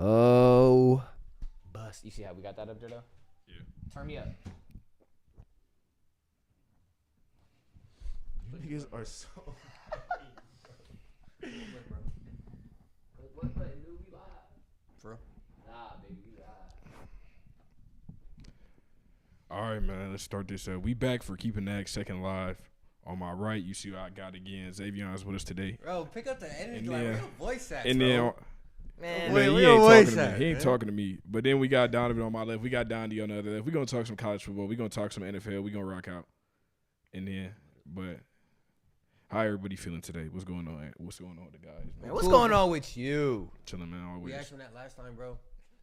Oh, bust. You see how we got that up there, though? Yeah. Turn me up. Niggas are so. What button, dude? We live. For real? Nah, baby, we live. All right, man. Let's start this. We back for Keeping That second live. On my right, you see I got again. Xavion's with us today. Bro, pick up the energy. And Like, then- where your voice at, And bro? then, Man, man, where he your ain't voice talking to me. at, He ain't man? talking to me. But then we got Donovan on my left. We got Dondy on the other left. We're going to talk some college football. We're going to talk some NFL. We're going to rock out. And then, but how everybody feeling today? What's going on? What's going on with the guys? man, what's going on with you? Chilling, man, always. We asked him that last time, bro.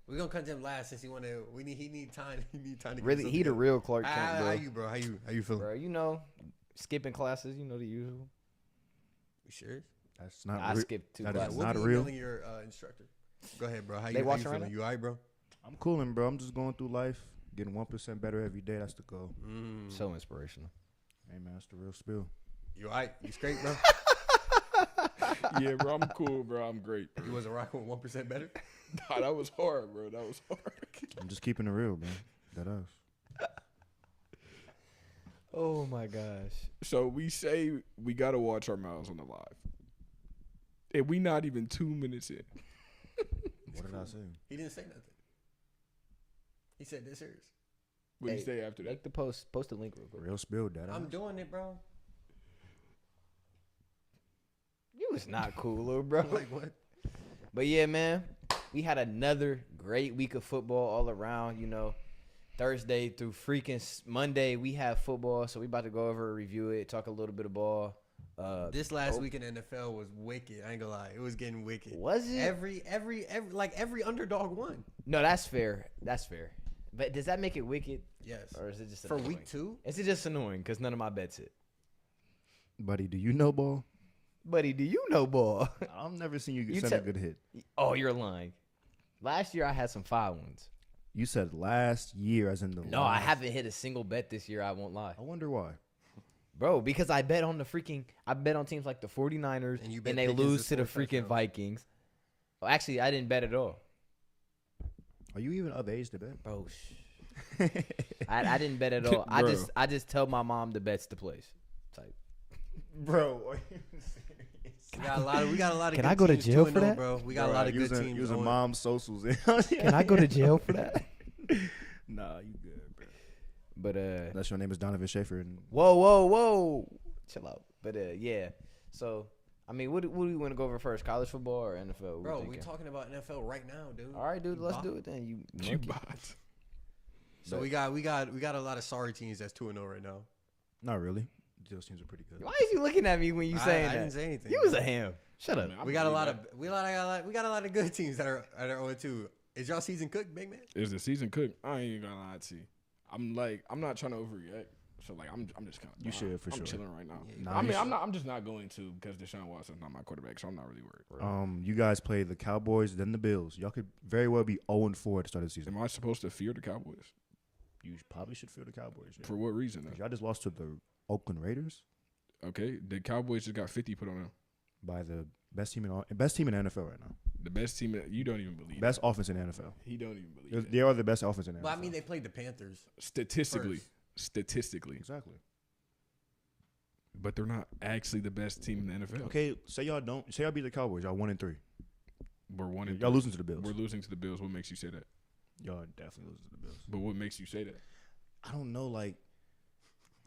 We're gonna cut him last since he wanted. He need time. He need time to Really, get he the real Clark Kent, How bro. you, bro? How you feeling? Bro, you know, skipping classes, you know the usual. You serious? That's not. I skipped 2 that is classes. We'll not be real. emailing your instructor. Go ahead, bro. How They you watching right feeling? now? You alright, bro? I'm cooling, bro. I'm just going through life, getting 1% better every day. That's the goal. So inspirational. Hey man, that's the real spill. You alright? You straight, bro? Yeah, bro, I'm cool, bro. I'm great. You wasn't rocking with 1% better? Nah, that was hard, bro. That was hard. I'm just keeping it real, man. That us. Oh my gosh. So we say we got to watch our mouths on the live. And we not even 2 minutes in. What did I say? He didn't say nothing. He said this serious. What do you Hey, say after that? Make the post the link real quick. Real spill, that I'm us. doing it, bro. You was not cool, little bro. Like what? But yeah, man, we had another great week of football all around. You know, Thursday through freaking Monday, we have football, so we about to go over, review it, talk a little bit of ball. This last week in NFL was wicked. I ain't gonna lie, it was getting wicked. Was it? Every underdog won. No, that's fair. That's fair. But does that make it wicked, Yes. or is it just For annoying? week 2? Is it just annoying because none of my bets hit? Buddy, do you know ball? Buddy, do you know ball? I've never seen you, You send tell- a good hit. Oh, you're lying. Last year I had some 5 ones. You said last year, as in the. No, I last. haven't hit a single bet this year. I won't lie. I wonder why. Bro, because I bet on I bet on teams like the 49ers And you bet and they Pickens lose to to the score freaking touchdowns. Vikings. Well, actually, I didn't bet at all. Are you even of age to bet? Bro, I didn't bet at all. Bro. I just tell my mom the bets to place. Type. Bro, are you We got a lot of Can good I go to teams, jail 2-0, for that? bro. We got a lot of good teams. Using on. mom's socials. Can I go to jail for that? Nah, you good, bro. But That's your name is Donovan Schaefer. And whoa, chill out. But yeah. So I mean, what do we want to go over first? College football or NFL? What Bro, we we thinking? talking about NFL right now, dude. All right, dude. You Let's bop. do it then. You You monkey. bots. So we got a lot of sorry teams that's 2-0 right now. not really. Those teams are pretty good. Why is you looking at me when you saying I that? didn't say anything. You was a ham. Shut up. Man, I We got a believe lot that. of we got a lot of good teams that are 0-2. Is y'all season cooked, big man? Is the season cooked? I ain't gonna lie to you. I'm not trying to overreact. So like I'm just kind of. You should, for I'm sure. chilling right now. Yeah, Nah, I mean, you I'm just not going to because Deshaun Watson's not my quarterback, so I'm not really worried. You guys play the Cowboys, then the Bills. Y'all could very well be 0-4 at the start of the season. Am I supposed to fear the Cowboys? You probably should feel the Cowboys. Yeah. For what reason? 'Cause Though? y'all just lost to the Oakland Raiders Okay, the Cowboys just got 50 put on them. by the best team in the NFL right now. The best team. You don't even believe. Best offense in the NFL. He don't even believe. It. They are the best offense in the NFL. Well, I mean, they played the Panthers. Statistically, first. Exactly. but they're not actually the best team in the NFL. Okay, say y'all beat the Cowboys. Y'all 1-3. We're one and Y'all three. losing to the Bills. We're losing to the Bills. What makes you say that? Y'all definitely losing to the Bills. But what makes you say that? I don't know. Like,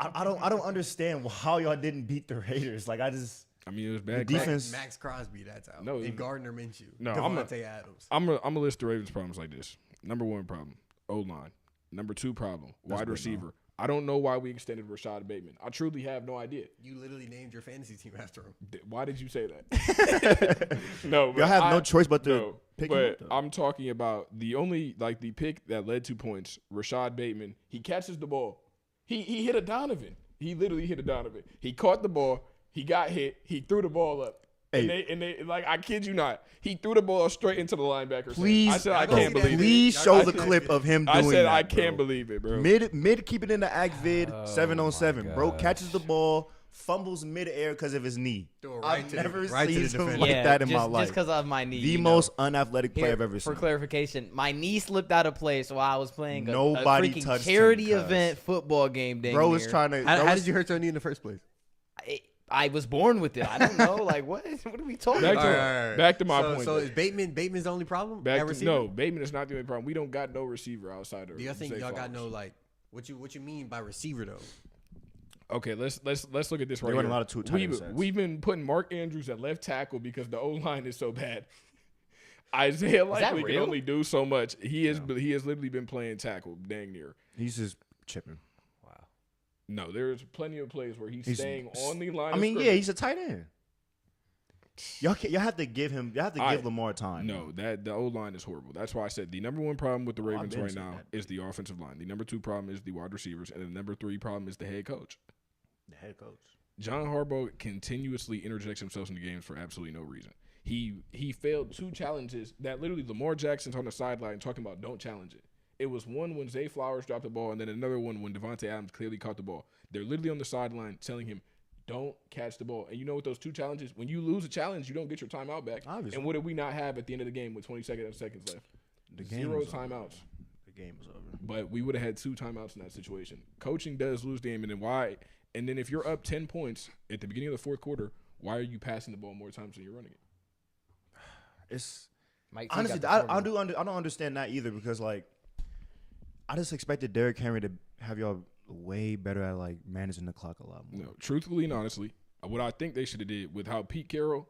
I don't understand how y'all didn't beat the Raiders. Like, I just I mean, it was bad. The defense- Max Crosby, that's out. No, and Gardner Minshew. No, I'm Devontae Adams. I'm gonna list the Ravens' problems like this. Number 1 problem, O-line. Number 2 problem, That's wide good, receiver. I don't know why we extended Rashad Bateman. I truly have no idea. You literally named your fantasy team after him. Why did you say that? No, but y'all have no choice but to pick him But up, though. I'm talking about the pick that led to points. Rashad Bateman. He catches the ball. He hit a Donovan. He literally hit a Donovan. He caught the ball. He got hit. He threw the ball up. Hey. And they like, I kid you not, he threw the ball straight into the linebacker. Please, I said I I go can't see that believe it. Please Y'all show got the that clip video. of him I doing said that, I bro. can't believe it, bro. Mid keep it in the act vid, Oh 7-on-7. Bro gosh. catches the ball, fumbles midair because of his knee. Throw it right I've to the- never right to seen the something defender. like that in just, my life. Just because of my knee. The you know. most unathletic player Here, I've ever for seen. clarification, my knee slipped out of place while I was playing a Nobody freaking touched charity him, cuz. event football game. Bro was trying to. How did you hurt your knee in the first place? I was born with it. I don't know. Like, what? What are we talking Back about? to, back to my point. So though. is Bateman's the only problem? Back at to, receiver? no, Bateman is not the only problem. We don't got no receiver outside of. Do y'all think Zay y'all got Flowers. no like what you mean by receiver though? Okay, let's look at this right They run here. a lot of two tight end We've, sets. we've been putting Mark Andrews at left tackle because the O line is so bad. Isaiah Likely can real? only do so much. He has literally been playing tackle dang near. He's just chipping. Wow. No, there's plenty of plays where he's staying on the line. I of mean, yeah, scrimmage. he's a tight end. Y'all have to give him. Y'all have to give Lamar time. No, that the O line is horrible. That's why I said the number one problem with the Ravens been right saying now that. is the offensive line. The number two problem is the wide receivers, and the number three problem is the head coach. The head coach. John Harbaugh continuously interjects himself into games for absolutely no reason. He failed two challenges that literally Lamar Jackson's on the sideline talking about don't challenge it. It was one when Zay Flowers dropped the ball, and then another one when Devontae Adams clearly caught the ball. They're literally on the sideline telling him, don't catch the ball. And you know what those two challenges, when you lose a challenge, you don't get your timeout back. Obviously. And what did we not have at the end of the game with 20 seconds left? The game Zero was over. timeouts. The game was over. But we would have had two timeouts in that situation. Coaching does lose the game, and then why? And then if you're up 10 points at the beginning of the fourth quarter, why are you passing the ball more times than you're running it? It's Mike T honestly, got the I formula. don't understand that either because like I just expected Derrick Henry to have y'all way better at like managing the clock a lot more. No, truthfully and honestly, what I think they should have did with how Pete Carroll,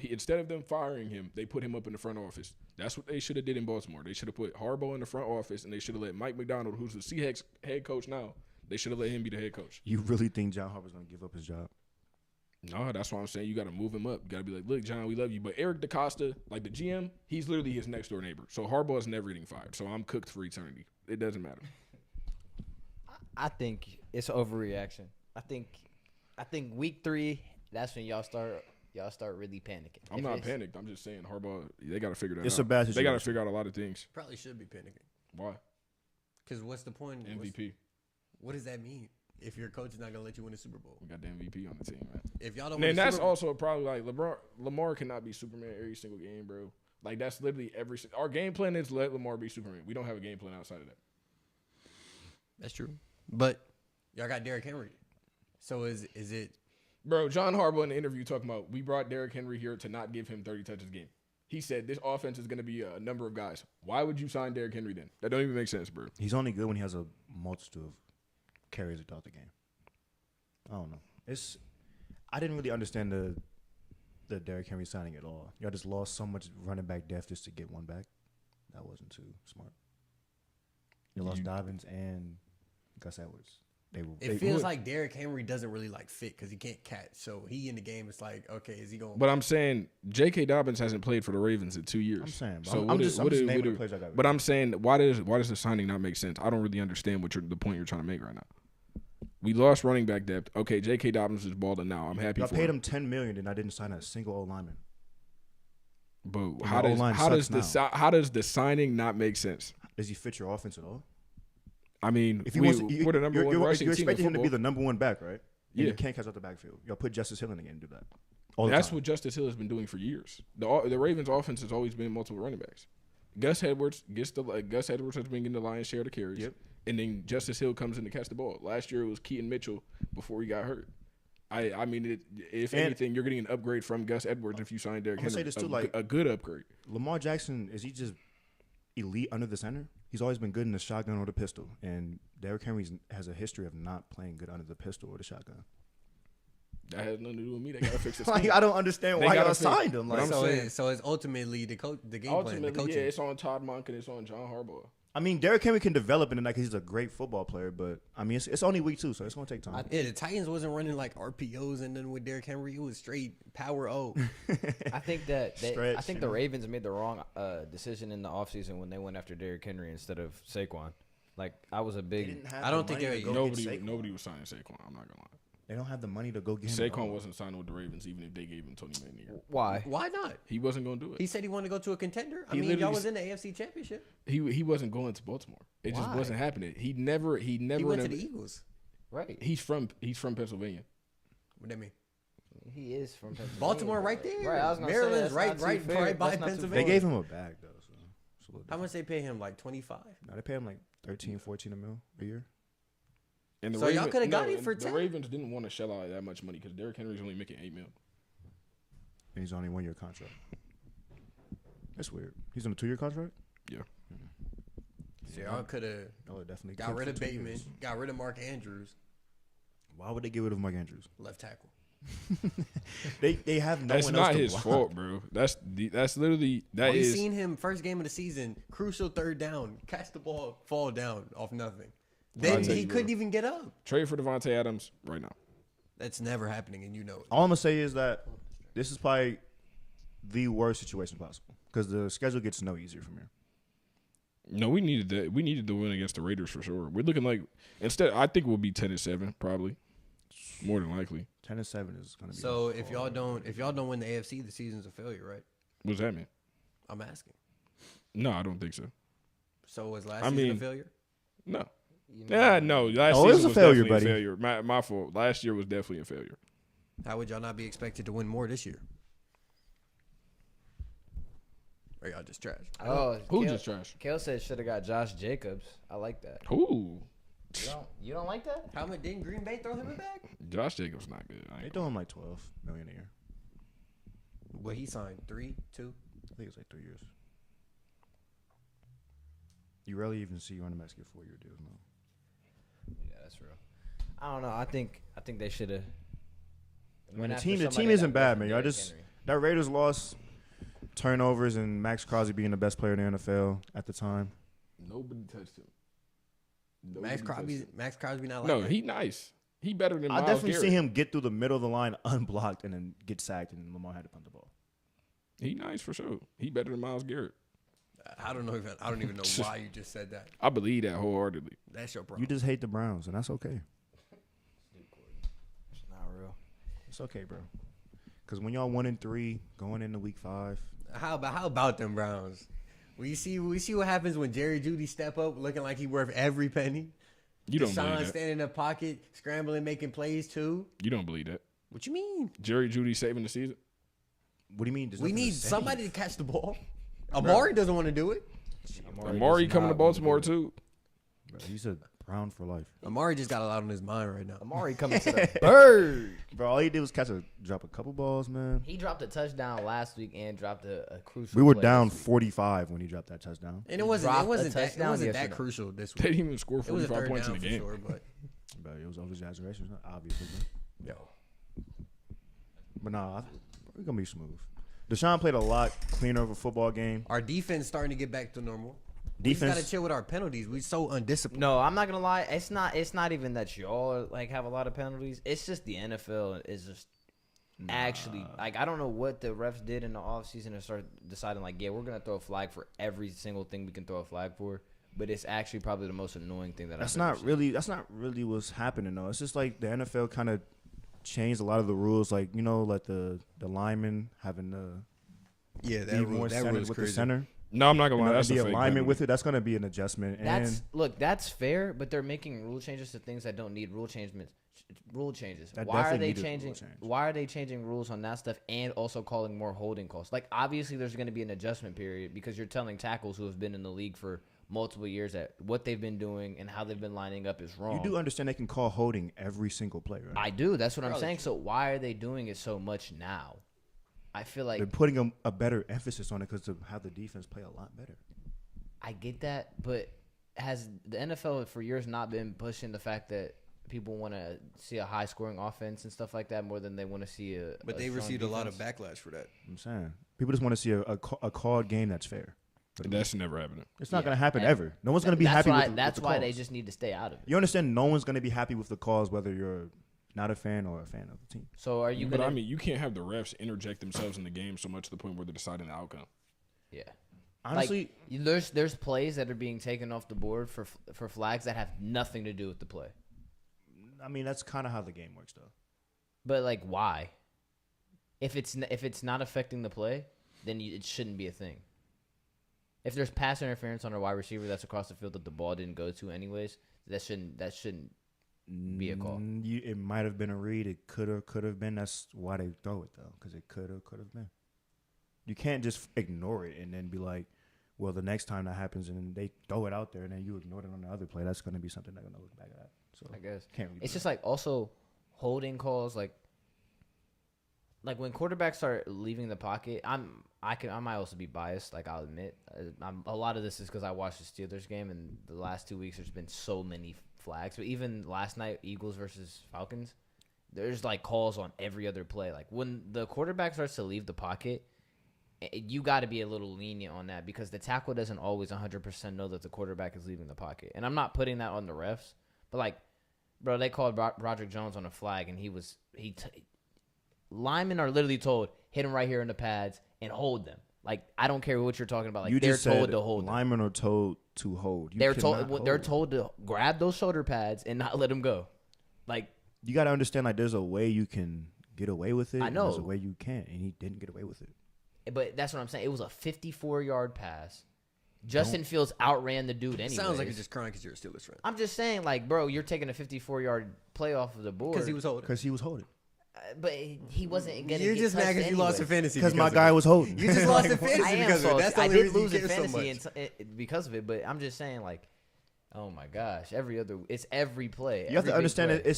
instead of them firing him, they put him up in the front office. That's what they should have did in Baltimore. They should have put Harbaugh in the front office, and they should have let Mike McDonald, who's the Seahawks head coach now, they should have let him be the head coach. You really think John Harbaugh's gonna give up his job? No, that's why I'm saying you got to move him up. You got to be like, look, John, we love you. But Eric DaCosta, like the GM, he's literally his next door neighbor. So Harbaugh's never getting fired. So I'm cooked for eternity. It doesn't matter. I think it's overreaction. I think week 3, that's when y'all start really panicking. I'm not panicked. I'm just saying Harbaugh, they got to figure that out. It's a bad They got to situation. figure out a lot of things. Probably should be panicking. Why? Because what's the point? MVP. What does that mean? If your coach is not gonna let you win a Super Bowl, We got the MVP on the team, man. if y'all don't, win And a that's Super Bowl, also probably like Lamar cannot be Superman every single game, bro. Like that's literally our game plan is let Lamar be Superman. We don't have a game plan outside of that. that's true. But y'all got Derrick Henry. So is it? Bro, John Harbaugh in the interview talking about we brought Derrick Henry here to not give him 30 touches a game. He said this offense is going to be a number of guys. Why would you sign Derrick Henry then? That don't even make sense, bro. He's only good when he has a multitude of carries throughout the game. I don't know. I didn't really understand the Derrick Henry signing at all. Y'all just lost so much running back depth just to get one back. That wasn't too smart. You lost Dobbins and Gus Edwards. It feels like Derrick Henry doesn't really like fit because he can't catch. So he in the game. It's like, okay, is he going? But I'm saying J.K. Dobbins hasn't played for the Ravens in 2 years. I'm saying, but So I'm just naming the players I got. But I'm saying, why does the signing not make sense? I don't really understand the point you're trying to make right now. We lost running back depth. Okay, J.K. Dobbins is balling now. I'm happy Y'all for paid him. him $10 million and I didn't sign a single O lineman. But the how O-line does sucks how does the signing not make sense? Does he fit your offense at all? I mean, If he we're wants, the number one rushing you're team in expecting him to be football. the number one back, right? And Yeah. he can't catch out the backfield. Y'all put Justice Hill in again and do that. All the That's time. what Justice Hill has been doing for years. The Ravens' offense has always been multiple running backs. Gus Edwards has been getting the lion's share of the carries. Yep. And then Justice Hill comes in to catch the ball. Last year it was Keaton Mitchell before he got hurt. I mean, if anything, you're getting an upgrade from Gus Edwards if you sign Derrick I'm gonna Henry. say this too, a good upgrade. Lamar Jackson, is he just elite under the center? He's always been good in the shotgun or the pistol. And Derrick Henry has a history of not playing good under the pistol or the shotgun. That has nothing to do with me. They gotta fix the Like, scheme. I don't understand They why gotta y'all fix- signed him. but Like, I'm so saying- it's ultimately the game plan, the Ultimately, coaching. yeah, it's on Todd Monk and it's on John Harbaugh. I mean, Derrick Henry can develop into that because he's a great football player. But I mean, it's only week 2, so it's gonna take time. Yeah, the Titans wasn't running like RPOs and then with Derrick Henry, it was straight power O. I think that Stretch, I think you the know? Ravens made the wrong decision in the offseason when they went after Derrick Henry instead of Saquon. Like I was a big I don't think they're- Nobody was signing Saquon. I'm not gonna lie. They don't have the money to go get him. at Saquon all. wasn't signing with the Ravens even if they gave him $20 million a year. why? Why not? He wasn't gonna do it. He said he wanted to go to a contender. I He mean, literally y'all was in the AFC Championship. He wasn't going to Baltimore. It just Why? wasn't happening. He never He went to the Eagles. Right. He's from Pennsylvania. What do you mean? He is from Pennsylvania. Baltimore right there. Right, I was gonna say, Maryland's that's right not too by fair. That's not too Pennsylvania. They gave him a bag though, so it's a little How different. much they pay him? Like 25. No, they pay him like 13, 14 a mil a year. And the So y'all coulda got him for the 10? Ravens didn't want to shell out that much money because Derrick Henry's only making $8 million. And he's only 1 year contract. That's weird. He's on a 2 year contract? Yeah. So y'all could have Oh, definitely. got kept rid for of 2 Bateman, years. got rid of Mark Andrews, Why would they get rid of Mark Andrews? left tackle. They have no That's one else not to his block. fault, bro. That's literally that We is. seen him first game of the season, crucial third down, catch the ball, fall down off nothing. Then tell he you, couldn't bro. even get up. Trade for Devontae Adams right now. That's never happening, and you know it. All I'm gonna say is that this is probably the worst situation possible because the schedule gets no easier from here. No, we needed that. We needed the win against the Raiders for sure. We're looking like instead. I think we'll be 10-7 probably, more than likely. 10-7 is gonna be. So if y'all don't win the AFC, the season's a failure, right? What does that mean? I'm asking. No, I don't think so. So was last I season a mean- failure? No. You know, Yeah, no. Last Oh, it was season a failure, definitely buddy. A failure. My fault. Last year was definitely a failure. How would y'all not be expected to win more this year? Or y'all just trash? Oh, Who Kale- just trash? Kale said should have got Josh Jacobs. I like that. Who? You don't like that? How much didn't Green Bay throw him a bag? Josh Jacobs not good. I They ain't throw him like 12 million a year. Well, he signed 3, 2. I think it's like 3 years. You rarely even see running backs get 4-year deals now. Yeah, that's real. I don't know. I think they should have. I mean, the team isn't bad, man. Y'all just that Raiders loss, turnovers, and Max Crosby being the best player in the NFL at the time. Nobody touched him. Max Crosby not like No, that. he nice. He better than I Myles definitely Garrett. see him get through the middle of the line unblocked and then get sacked, and Lamar had to punt the ball. He nice for sure. He better than Myles Garrett. I don't even know why you just said that. I believe that wholeheartedly. That's your problem. You just hate the Browns, and that's okay. It's not real. It's okay, bro. Because when y'all 1-3 going into week 5, How about them Browns? We see what happens when Jerry Jeudy step up looking like he worth every penny. You don't Deshaun believe that. standing in the pocket, scrambling, making plays too. You don't believe that. What you mean? Jerry Jeudy saving the season. what do you mean? There's We nothing to need say. somebody to catch the ball. Amari doesn't want to do it. Amari does coming to not wanna Baltimore do it. too. Bro, he's a Brown for life. Amari just got a lot on his mind right now. Amari coming to the bird. Bro, all he did was drop a couple balls, man. He dropped a touchdown last week and dropped a crucial. We were play down this week. 45 when he dropped that touchdown. And it wasn't dropped a that touchdown that yesterday. crucial this They week. didn't even score It was a 45 third points in down the for game. sure, but But it was over exaggeration, obviously. yo, But nah, we're going to be smooth. Deshaun played a lot cleaner of a football game. our defense starting to get back to normal. We just Defense, gotta chill with our penalties. We so undisciplined. No, I'm not gonna lie. It's not even that y'all like have a lot of penalties. It's just the NFL is just actually like I don't know what the refs did in the offseason to start deciding like yeah we're gonna throw a flag for every single thing we can throw a flag for. But it's actually probably the most annoying thing that that's I've ever not seen. really what's happening though. It's just like the NFL kind of changed a lot of the rules, like like the linemen having to Yeah, be more centered with the center. No, I'm not gonna lie. And That's the a fake alignment penalty. with it. That's going to be an adjustment. That's fair, but they're making rule changes to things that don't need rule changes. That Why are definitely they needed a rule changing? change. Why are they changing rules on that stuff and also calling more holding calls? Like obviously, there's going to be an adjustment period because you're telling tackles who have been in the league for multiple years that what they've been doing and how they've been lining up is wrong. You do understand they can call holding every single play, right? I do. That's what I'm saying. So why are they doing it so much now? I feel like They're putting a better emphasis on it because of how the defense play a lot better. I get that, but has the NFL for years not been pushing the fact that people want to see a high scoring offense and stuff like that more than they want to see a But they strong received a lot of defense? backlash for that. I'm saying people just want to see a called game that's fair. That's never happening. It's not Yeah, going to happen and ever. No one's going to be That's happy why, with that's the why they calls. just need to stay out of it. You understand? No one's going to be happy with the calls, whether you're not a fan or a fan of the team. So are you But gonna? I mean, you can't have the refs interject themselves in the game so much to the point where they're deciding the outcome. Yeah. Honestly, Like, there's plays that are being taken off the board for flags that have nothing to do with the play. I mean that's kind of how the game works, though. But like, why? If it's not affecting the play, then it shouldn't be a thing. If there's pass interference on a wide receiver that's across the field that the ball didn't go to anyways, that shouldn't be a call. It might have been a read. It could have been. That's why they throw it though, because it could have been. You can't just ignore it and then be like, well, the next time that happens and then they throw it out there and then you ignore it on the other play, that's going to be something they're going to look back at. So I guess can't really it's do just that. like also holding calls like when quarterbacks start leaving the pocket. I might also be biased. Like I'll admit, a lot of this is because I watched the Steelers game and the last 2 weeks there's been so many flags. But even last night, Eagles versus Falcons, there's like calls on every other play. Like when the quarterback starts to leave the pocket, you got to be a little lenient on that because the tackle doesn't always 100% know that the quarterback is leaving the pocket. And I'm not putting that on the refs, but like, bro, they called Roderick Jones on a flag and linemen are literally told, hit him right here in the pads and hold them. Like, I don't care what you're talking about. Like, You they're just told said to hold them. linemen are told to hold. You They're cannot told they're hold. told to grab those shoulder pads and not let them go. Like, You got to understand, like, there's a way you can get away with it. I and there's know. a way you can't, and he didn't get away with it. but that's what I'm saying. It was a 54-yard pass. Justin Fields outran the dude anyway. Sounds like you're just crying because you're a Steelers fan. I'm just saying, like, bro, you're taking a 54-yard play off of the board. Because he was holding. Because he was holding. But he wasn't going to You're get just mad touched because you lost in anyway. fantasy. Because my of guy it. was holding. You just lost in I fantasy am because of it. salty. That's the I only did reason lose you in care so fantasy much. because of it, but I'm just saying, like, oh my gosh, it's every play. You have every to big understand play. that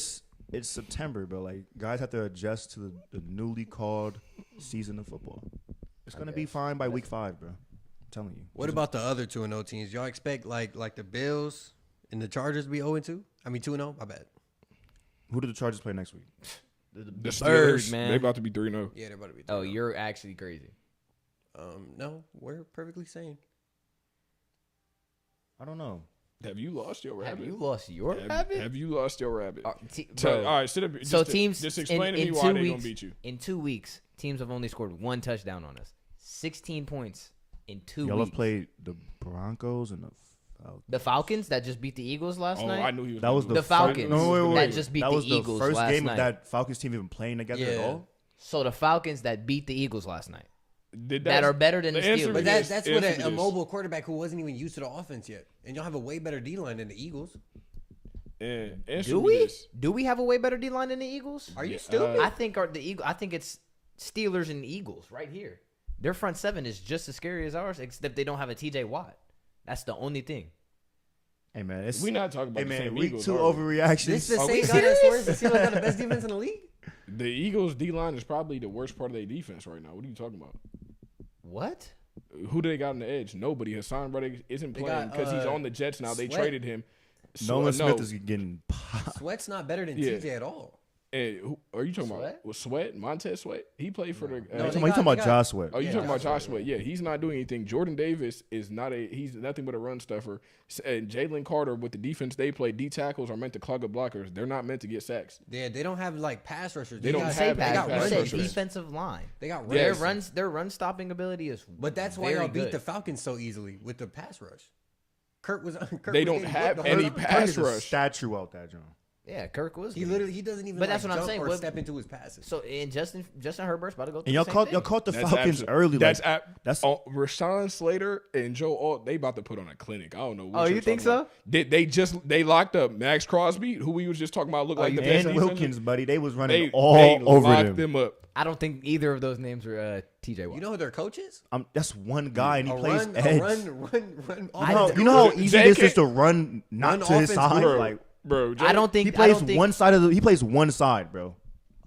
it's September, bro. Like, guys have to adjust to the newly called season of football. It's I going to be guess. fine by week 5, bro. I'm telling you. What about the other 2-0 teams? Y'all expect like the Bills and the Chargers to be 0-2? I mean 2-0. My bad. Who do the Chargers play next week? The Birds, Steelers, man. they about to be 3-0. Yeah, they're about to be. 2-0. Oh, you're actually crazy. No, we're perfectly sane. I don't know. Have you lost your rabbit? Have you lost your rabbit? Have you lost your rabbit? Bro, All right, sit up. so Just teams just explain to me in why 2 they weeks, gonna beat you. In 2 weeks, teams have only scored 1 touchdown on us. 16 points in 2 Y'all weeks. have played the Broncos and the Falcons. The Falcons that just beat the Eagles last Oh, night. I knew he was. That was gonna The lose. Falcons No, wait. that just beat that the was Eagles the first last game night. of that Falcons team even playing together at Yeah. all. So the Falcons that beat the Eagles last night. That That are better than the answer Steelers. But to this- that's answer with to a this. mobile quarterback who wasn't even used to the offense yet, and y'all have a way better D line than the Eagles. And answer Do me we? this. Do we have a way better D line than the Eagles? Are you Yeah, stupid? I think I think it's Steelers and Eagles right here. Their front seven is just as scary as ours, except they don't have a TJ Watt. That's the only thing. Hey man, it's We not talking about hey the man. same Week Eagles. 2 are we? overreactions. This the Are we same guy that serious? scores. The Steelers got the best defense in the league. The Eagles D line is probably the worst part of their defense right now. What are you talking about? What? Who do they got on the edge? Nobody. Hassan Reddick isn't They playing got, because he's on the Jets now. They Sweat. traded him. Nolan No. Smith is getting popped. Sweat's not better than Yeah. TJ at all. And who are you talking Sweat? about? Was Montez Sweat? He played for the. No, You they talking got- about they got- Josh Sweat? Oh, you Yeah, talking about Josh Josh Sweat? Yeah, he's not doing anything. Jordan Davis is not he's nothing but a run stuffer. And Jalen Carter with the defense they play, D tackles are meant to clog up blockers. They're not meant to get sacks. Yeah, they don't have like pass rushers. They don't got, have they pass got You rushers. run said rushers. defensive line. They got Yeah. runs. Their run stopping ability is. But that's why very y'all beat good. the Falcons so easily with the pass rush. Kirk was. Kirk They was don't getting have whipped the any whole time. pass There's a rush. statue out there, John. Yeah, Kirk was. He good. literally he doesn't even. But that's like, what I'm jump saying. or What- step into his passes. So and Justin Herbert's about to go. Through And y'all the same caught thing. the That's Falcons abso- early. That's Like, that's Rashawn Slater and Joe Alt. They about to put on a clinic. I don't know. What Oh, you're you think talking so? about. They locked up Max Crosby, who we was just talking about, looked like the best and defensive- Wilkins, buddy. They was running They all over locked them. up. I don't think either of those names are TJ Watt. You know who their coach is? That's one guy, and he A plays run, edge. run. You know how easy it is JK just to run not Run to his offense, side. Bro, Like bro, I don't think he plays I don't think, one side of the. He plays one side, bro.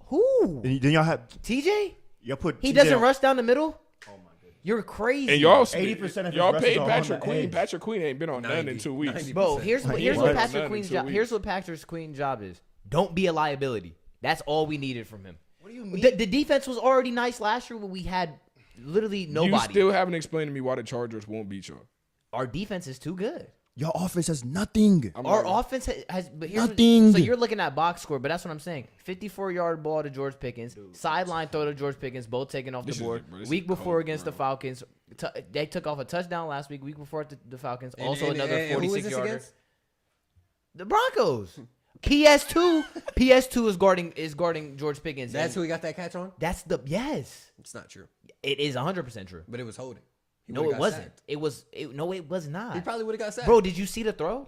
Who? Then y'all have TJ? y'all put. He TJ doesn't on- rush down the middle. Oh my goodness. You're crazy. And y'all 80% of his y'all rushes paid are on Patrick the Queen. edge. Patrick Queen ain't been on none in 90, 2 weeks. 90. Bro, here's Like, here's he what ain't Patrick done Queen's in 2 job. weeks. Here's what Patrick Queen's job is. Don't be a liability. That's all we needed from him. What do you mean? The defense was already nice last year when we had literally nobody. You still haven't explained to me why the Chargers won't beat y'all. Our defense is too good. Your offense has nothing. I'm Our not- offense has but here's Nothing. So you're looking at box score, but that's what I'm saying. 54-yard ball to George Pickens, sideline throw to George Pickens, both taken off This the is- board. bro, this Week is before cold, against bro. the Falcons, they took off a touchdown last week. Week before the Falcons, also And another who is this 46-yarder. against? The Broncos. PS2 is guarding George Pickens. That's and who he got that catch on. That's the yes. It's not true, It is 100% true. but it was holding. He No, would've it got wasn't. sacked. It was not. He probably would have got sacked. Bro, did you see the throw?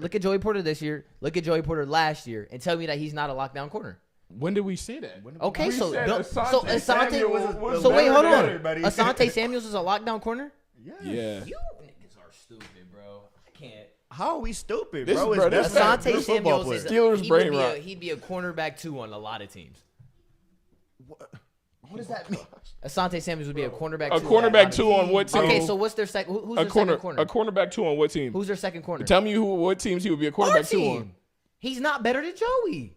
Look at Joey Porter this year. Look at Joey Porter last year, and tell me that he's not a lockdown corner. When did we say that? Okay, We so said don't, Asante Samuel was so wait, better hold than on. everybody. Asante Samuels is a lockdown corner. Yeah. You niggas are stupid, bro. I can't. How are we stupid, This bro? is- bro, this It's definitely a Asante good football Samuels is player. Steelers brain rot. he'd be a cornerback too on a lot of teams. What does that mean? Asante Samuels would be a cornerback. A cornerback 2 on what team? Okay, so what's their second? Who's their second corner? A cornerback 2 on what team? Who's their second corner? Tell me what teams he would be a cornerback 2 on. He's not better than Joey.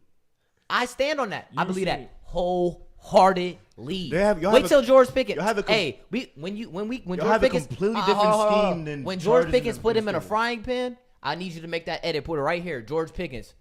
I stand on that. I believe see. that wholeheartedly. Wait till George Pickens. When George Pickens completely different scheme than when George Chargers Pickens and put him in a Steelers. frying pan, I need you to make that edit. Put it right here, George Pickens.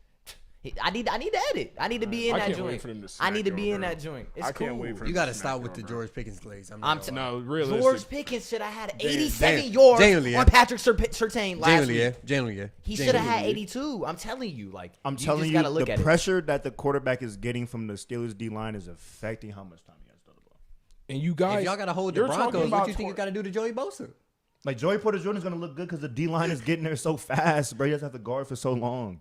I need to edit. I need to be in that joint. I need to be in that joint. It's I can't cool. wait for him. You got to stop with the George Pickens glaze. No, realistic. George Pickens should have had 87 yards on Patrick Surtain last week. Genuinely, He should have had 82. I'm telling you, I'm you telling just you, gotta look the at it. pressure that the quarterback is getting from the Steelers D line is affecting how much time he has to throw the ball. And you guys, if y'all got to hold the you're Broncos, talking what about you think you got to do to Joey Bosa? Like Joey Porter Jr. is gonna look good because the D line is getting there so fast, bro. He doesn't have to guard for so long.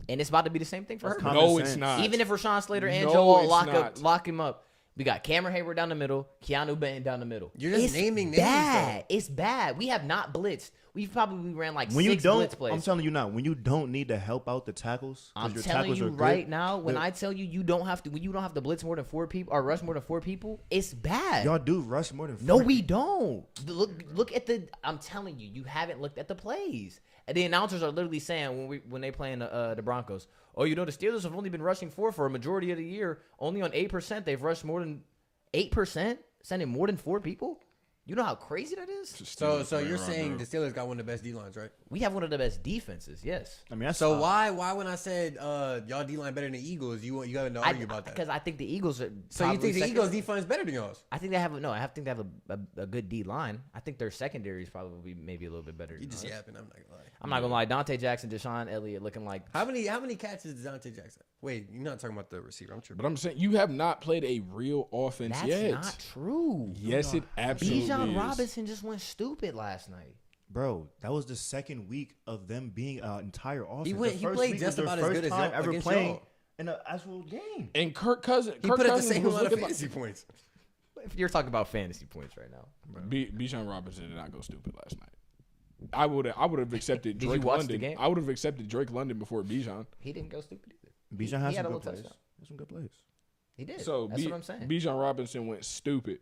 And it's about to be the same thing for her. Common No, sense. it's not. Even if Rashawn Slater and No, Joel it's lock him up, we got Cameron Hayward down the middle, Keanu Benton down the middle. You're just it's naming names, bad. It's bad. We have not blitzed. We've probably ran like When you 6 don't, blitz plays. I'm telling you now, when you don't need to help out the tackles, 'cause I'm your telling tackles you are good, right now, when I tell you you don't have to, when you don't have to blitz more than 4 people or rush more than 4 people, it's bad. y'all do rush more than 4. No, we don't. Look at the. I'm telling you, you haven't looked at the plays. And the announcers are literally saying when they playing the Broncos, oh, you know, the Steelers have only been rushing 4 for a majority of the year. Only on 8%, they've rushed more than 8%, sending more than 4 people. You know how crazy that is? So you're saying the Steelers got one of the best D lines, right? We have one of the best defenses. Yes. I mean, that's So why when I said y'all D line better than the Eagles, you got to argue about that? Because I think the Eagles are. So you think the second- Eagles defense better than y'all's? I think they have I think they have a good D line. I think their secondary is probably maybe a little bit better. You just yapping. I'm not gonna lie. I'm not gonna lie. Dante Jackson, Deshaun Elliott looking like. How many catches did Dante Jackson? Wait, you're not talking about the receiver. I'm tripping. But I'm saying you have not played a real offense That's yet. not true. Yes, it absolutely Bijan is. Robinson just went stupid last night. bro. That was the second week of them being an entire offense. He The first played week just was their about as first good as time y'all ever against playing y'all. in an actual game. And Kirk Cousins. He Kirk put up the Cousins same was amount of looking fantasy points. If you're talking about fantasy points right now, Bijan Robinson did not go stupid last night. I would have accepted Did you Drake watch London. the game? I would have accepted Drake London before Bijan. he didn't go stupid either. Bijan He has had a some little good plays. touchdown. Has some good plays. He did. So That's what I'm saying. Bijan Robinson went stupid.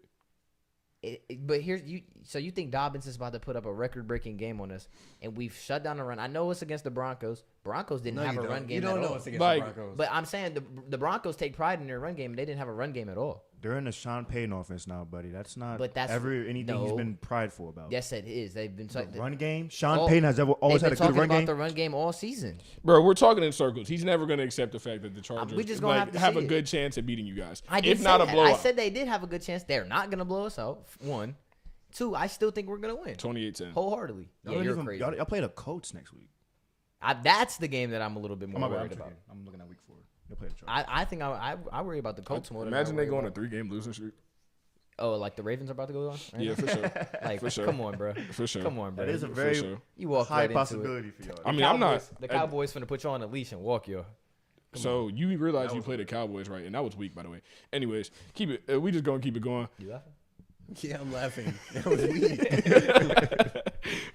But here's you. So you think Dobbins is about to put up a record-breaking game on us, and we've shut down the run? I know it's against the Broncos. Broncos didn't have a run game. You don't at know all. it's against Like- the Broncos. But I'm saying the Broncos take pride in their run game, and they didn't have a run game at all. They're in the Sean Payton offense now, buddy. That's not But that's- ever anything he's no. been prideful about. Yes, it is. They've been The talking. run game. Sean Payton has They've always had been a good talking run about game. the run game all season. Bro, we're talking in circles. He's never going to accept the fact that the Chargers we just gonna have to have see a it. good chance at beating you guys. I did if say not a that. blowout. I said they did have a good chance. They're not gonna blow us out. 1, 2. I still think we're gonna win 28-10. wholeheartedly. Y'all Yeah, don't you're even- crazy. Y'all play the Colts next week. That's the game that I'm a little bit more I'm worried about. I'm looking at week 4. They'll play the Chargers. I think I worry about the Colts more. Imagine than they I go worry on a about. 3-game losing streak. Oh, like the Ravens are about to go on. Right Yeah, now? for sure. Like, For sure. come on, bro. For sure. Come on, bro. That is a For very sure. You walk high right into it. possibility for y'all. I mean, I'm not. The Cowboys finna put you on a leash and walk you. So you realize you played the Cowboys, right? And that was weak, by the way. Anyways, keep it. We just gonna keep it going. You laughing? Yeah, I'm laughing. That was weird.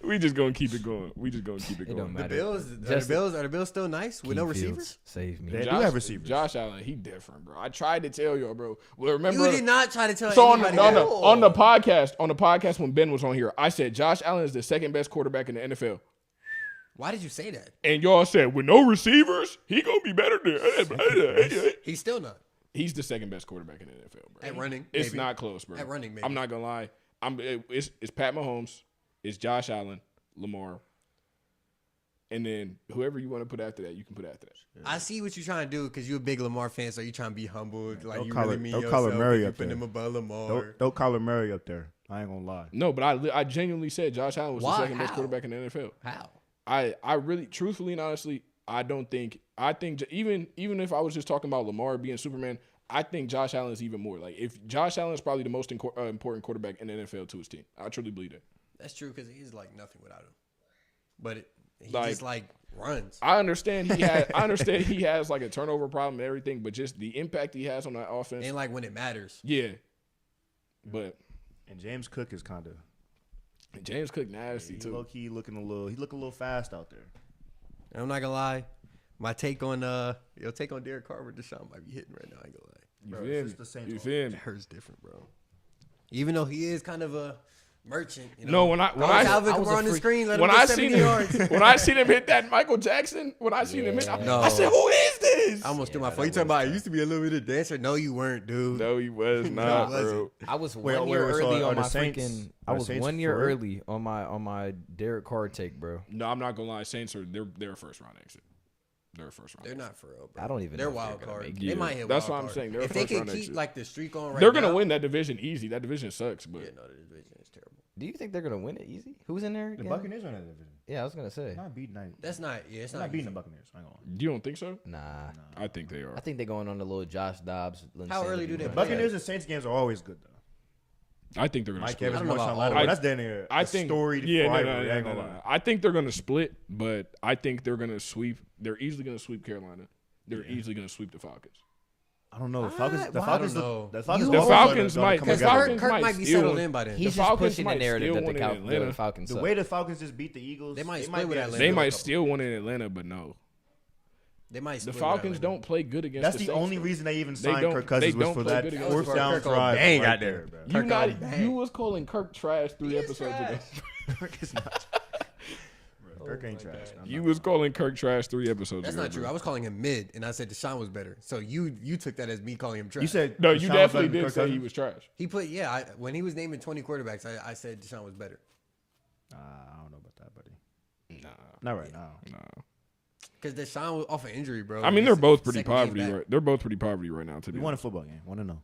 We just gonna keep it going. We just gonna keep it It don't going. The matter. Bills, are the Bills still nice with no receivers? Save me. They do have receivers. Josh Allen, he different, bro. I tried to tell y'all, bro. Well, remember You did not try to tell So on anybody the, that. on the podcast when Ben was on here, I said Josh Allen is the second best quarterback in the NFL. Why did you say that? And y'all said with no receivers, he gonna be better than. He's still not. He's the second best quarterback in the NFL, bro. At running, It's maybe. not close, bro. At running, maybe. I'm not gonna lie. It's Pat Mahomes, it's Josh Allen, Lamar, and then whoever you want to put after that, you can put after that. I see what you're trying to do because you're a big Lamar fan, so you're trying to be humbled. Like Don't you call really it- mean don't yourself. call it Murray You up put there. him above Lamar. Don't Kyler Murray up there. I ain't gonna lie. No, but I genuinely said Josh Allen was Why? the second best How? quarterback in the NFL. How? I really, truthfully and honestly, I think even if I was just talking about Lamar being Superman, I think Josh Allen is even more. Like, if Josh Allen is probably the most important quarterback in the NFL to his team. I truly believe that. That's true because he's like nothing without him. But he Like- just like runs. I understand he has like a turnover problem and everything, but just the impact he has on that offense. And like when it matters. Yeah. But And James Cook is kind of James Cook nasty too. low key looking a little. He look a little fast out there. And I'm not gonna lie. My take on Derek Carr with Deshaun might be hitting right now. I ain't gonna lie. Bro, You it's feel just the me? same You talk. feel me? It hurts different, bro. Even though he is kind of a merchant. You know? No, when I Alvin I was Kamara a on the freak- screen, let him when get I 70 seen him, yards. when I seen him hit that Michael Jackson, when I seen him hit, No. I said, "Who is this?" I almost threw my that phone. You was talking about I tough. used to be a little bit of dancer? No, you weren't, dude. No, he was No, not, he wasn't. bro. I was Wait, one year wait, so early are on the my Saints- freaking. are I the was Saints 1 year for real? early on my Derek Carr take, bro. No, I'm not gonna lie. Saints are they're a first round exit. They're a first round. They're exit. not for real, bro. I don't even They're know if they're wild gonna card. make it. They might hit That's wild what I'm card. saying. They're a If they first can round keep exit. like the streak on right They're now, gonna win that division easy. That division sucks, but Yeah, no, the division is terrible. Do you think they're gonna win it easy? Who's in there? The Again? Buccaneers are in that division. Yeah, I was gonna say. They're not beating that. That's not. Yeah, it's They're not not beating the easy. Buccaneers. I ain't gonna lie. you don't think so? Nah, I think they are. I think they're going on the little Josh Dobbs. How early do they run. play? Buccaneers and Saints games are always good though. I think they're gonna Mike split. Evans, I don't know Marshawn about Lattimore. all. That's damn near I a think storied yeah, rivalry. no, I ain't gonna lie. I think they're gonna split, but I think they're gonna sweep. They're easily gonna sweep Carolina. They're easily gonna sweep the Falcons. I don't know. The Falcons. The Why? Falcons. I don't know. The Falcons. The also Falcons gonna might- come because together. Falcons Kirk might might be steal settled one. in by then. He's The just Falcons pushing the might narrative steal that one in the Atlanta. Falcons The suck. way the Falcons just beat the Eagles, They might it split might with be Atlanta. They Atlanta. might steal one in Atlanta, but no. They might. The split with Falcons Atlanta. don't play good against That's the the Saints, only though. reason they even They signed don't- Kirk they Cousins was don't for play that good against fourth the down Kirk drive. bang right out there. bro. You Kirk not on bang. you was calling Kirk trash 3 episodes ago. Kirk is not. Kirk ain't trash. I'm You not was gonna calling Kirk trash 3 episodes That's ago. not true. bro. I was calling him mid, and I said Deshaun was better. So you took that as me calling him trash. lie. You said No, Deshaun you was definitely better than did Kirk say he Cousins? was trash. he put when he was naming 20 quarterbacks, I said Deshaun was better I don't know about that, buddy. Nah, Not right now. nah. because Deshaun was off an injury, bro. I mean, they're both pretty Second game poverty. back. Right? They're both pretty poverty right now. To We be won a honest. football game. Want to know?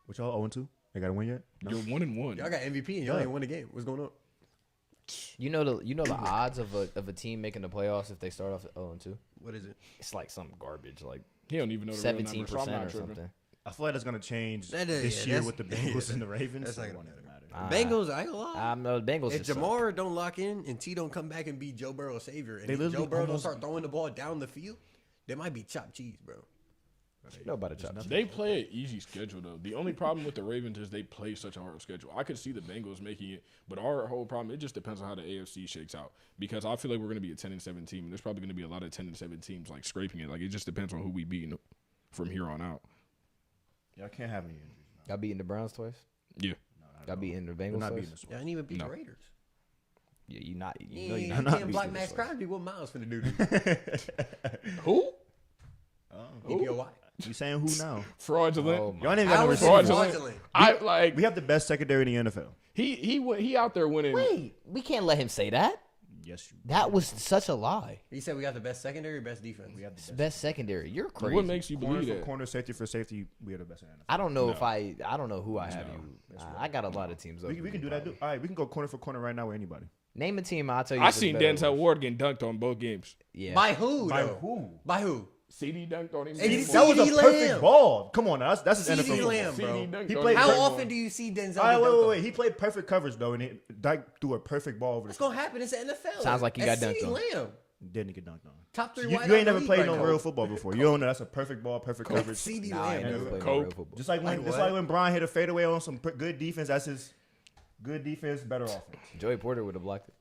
Which y'all 0-2? They got to win yet? No. You're 1-1. Y'all got MVP and y'all ain't won a game. What's going on? You know the odds of a team making the playoffs if they start off at 0-2. What is it? It's like some garbage, like He don't even know the real numbers, 17% so I'm not or tripping. something. I feel like that's going to change That is- this yeah, year that's- with the Bengals and the Ravens. that's not It gonna won't even matter. Bengals, I ain't gonna lie. No, the Bengals. If just suck. Jamar don't lock in and T don't come back and be Joe Burrow's savior, and They if literally Joe Burrow don't almost- start throwing the ball down the field, they might be chopped cheese, bro. You know about a chop. They play an easy schedule though. The only problem with the Ravens is they play such a hard schedule. I could see the Bengals making it, but our whole problem it just depends on how the AFC shakes out. Because I feel like we're going to be a 10-7 team, and there's probably going to be a lot of 10-7 teams like scraping it. Like it just depends on who we beat from here on out. Y'all can't have any injuries. Got beaten the Browns twice. Yeah, Got beaten the We're Bengals not twice. beating the Y'all Swans. didn't even beat No. the Raiders. Yeah, you not. You Yeah, know you you're not can't beating block the Max Swans. Crosby. What Miles finna do to you? who? EPOY. You saying who now? Fraudulent. Oh my. Y'all ain't even got How no is it receivers. Fraudulent. fraudulent? I like We have the best secondary in the NFL. he out there winning. Wait, we can't let him say that. Yes, you. That was such a lie. He said we got the best secondary, best defense. We have It's the best. best secondary. You're crazy. What makes you Corner believe for that? corner, safety for safety. We are the best in the NFL. I don't know No. if I don't know who I have you. I got a lot of teams. We can do that. All right, we can go corner for corner right now with anybody. Name a team. I'll tell you. I if it's seen better or Denzel worse. Ward getting dunked on both games. Yeah. By who? By though? who? By who? CD dunked on him. CD That was a CeeDee perfect Lamb. ball. Come on, now. That's his CeeDee NFL. Lamb, football. bro. CD dunked He on played- him. How Right. often do you see Denzel? All right, get dunked on? wait. He played perfect coverage though, and Dyke threw a perfect ball over What's the. gonna happen? It's the NFL. Sounds like he got That's dunked on. CeeDee Lamb. Didn't get dunked on. Top 3 You, wide you out ain't in the never league played right no now. real football before. You don't know that's a perfect ball, perfect coverage. CeeDee Nah, I Lamb, never dude. played no Coke. real football. Just like when Brian hit a fadeaway on some good defense, that's his good defense, better offense. Joey Porter would have blocked it.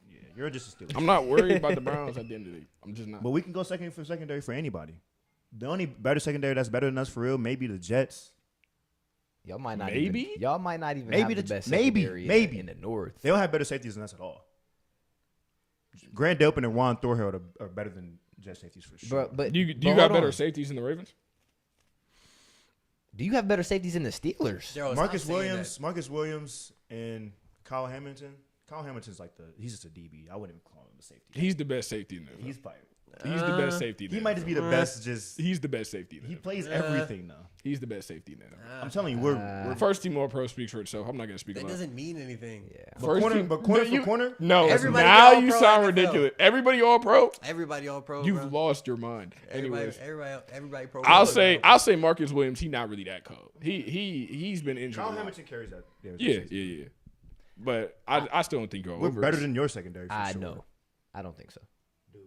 Yeah, you're just a Steelers. I'm not worried about the Browns at the end of the day. I'm just not. But we can go secondary for anybody. The only better secondary that's better than us for real, maybe the Jets. Y'all might not. Maybe? Even, y'all might not even Maybe have the the- best maybe, secondary maybe. in the North. They don't have better safeties than us at all. Grant Delpin and Juan Thorhill are better than Jets safeties for sure. But Do you but got hold better on. safeties than the Ravens? Do you have better safeties than the Steelers? Daryl, Marcus stop saying Williams, and Kyle Hamilton. Kyle Hamilton's like he's just a DB. I wouldn't even call him a safety. He's the best safety in the He's NFL. probably He's the best safety. In he the might just be NFL. the best. Just He's the best safety. In the he NFL. plays everything now. He's the best safety in the NFL. I'm telling you, we're First team All Pro speaks for itself. I'm not gonna speak That about. doesn't mean anything. Yeah. First corner- team- but corner No, for you- corner? No, Everybody now All you Pro sound NFL. ridiculous. Everybody All Pro. Everybody all pro. You've bro. lost your mind. Anyways, Everybody pro. I'll bro. say Marcus Williams. He's not really that cold. He's been injured. Kyle a lot. Hamilton carries that. Yeah. But I still don't think you're We're over. better than your secondary. For I sure. know. I don't think so. Dude.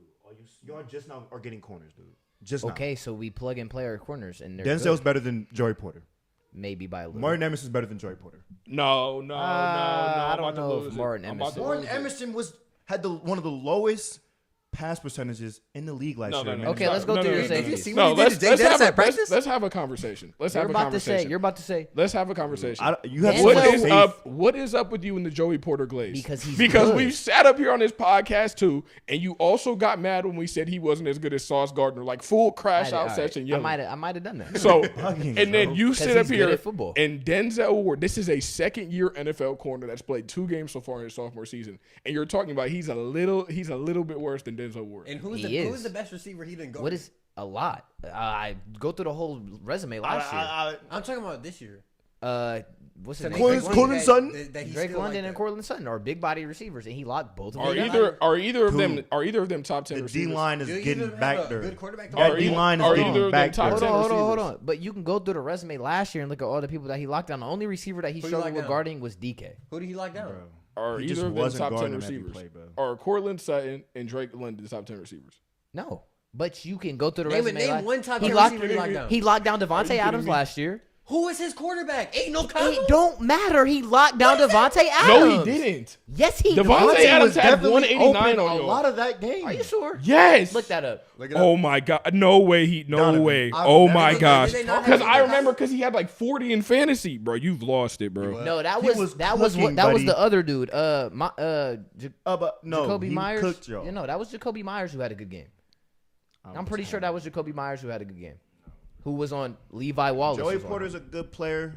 Y'all just now are getting corners, dude. Just now. Okay, so we plug and play our corners, and they're Denzel's good. better than Joey Porter. Maybe by a little. Martin Emerson is better than Joey Porter. No. I I'm don't about to know if lose it. Martin I'm about to Emerson- lose Martin it. Emerson had one of the lowest pass percentages in the league last No, year. no, man. no. Okay, let's go through your Did you safeties. see No, what he did to Jay Dennis at practice? let's have a conversation. Let's You're have a about to conversation. say. You're about to say. Let's have a conversation. You have What so much is faith. What is up with you and the Joey Porter Glaze? Because he's because good. we've sat up here on this podcast too, and you also got mad when we said he wasn't as good as Sauce Gardner, like full crash out session. I Yelling. might have done that. So Bugging, and then bro. you 'Cause sit up he's good here at football. and Denzel Ward. This is a second-year NFL corner that's played 2 games so far in his sophomore season, and you're talking about he's a little bit worse than Denzel Ward. And who's He is. the best receiver he didn't go? What is a lot? I go through the whole resume last year. I'm talking about this year. What's his name? Cortland Drake Courtland Sutton? Drake London and Cortland Sutton are big body receivers, and he locked both of Are them. either of them top 10 The receivers? D line is getting back there. Good quarterback. That D line is Are either getting of back them there. top 10 Hold receivers? on. But you can go through the resume last year and look at all the people that he locked down. The only receiver that he Who you struggled locked with down? guarding was DK. Who did he lock down? Bro. Are He either just of them wasn't top 10 guarding him every receivers? play, bro. Are Cortland Sutton and Drake London top 10 receivers? No, but you can go through the Name resume. one top he 10 locked, receiver he locked down. He locked down Are Devontae you kidding Adams me? last year. Who was his quarterback? Ain't no Kyle. It don't matter. He locked down Devontae Adams. No, he didn't. Yes, he Devontae did. Adams had definitely 189 open on a you. lot of that game. Are you sure? Yes. Look that up. Look it up. Oh my God! No way! No Donovan. way! I've Oh never my looked- gosh! did they not Because have I him? remember because he had like 40 in fantasy, bro. You've lost it, bro. No, that He was was that was cooking, what that was buddy. the other dude. But no, Jacoby he Myers. cooked y'all. You know, that was Jacoby Myers who had a good game. I'm pretty sure that was Jacoby Myers who had a good game. Who was on Levi Wallace? Joey was on Porter's him. a good player,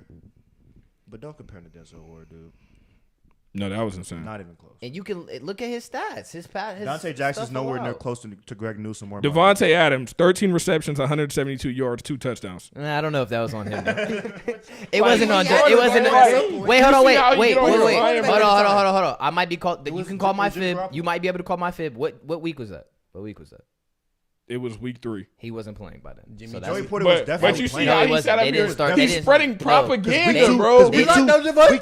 but don't compare him to Denzel Ward, dude. No, that was insane. Not even close. And you can look at his stats. His Dante Jackson's stuff nowhere near allowed. close to Greg Newsom or Devontae Adams, 13 receptions, 172 yards, 2 touchdowns. Nah, I don't know if that was on him. It wasn't on. he had It to wasn't. guard at some point. Wait, hold You on. see Wait, how you wait, get on wait, your wait. Ryan Hold back on. I might be called. You can call my was Jimmy fib. Garoppolo? You might be able to call my fib. What week was that? What week was that? It was week 3. He wasn't playing by then. Jimmy So Joey that's- Joey Porter was But definitely you see playing. No, how he he wasn't. sat up They didn't here. start- they He's didn't- spreading no. propaganda, Week bro. two, He locked down Devontae. week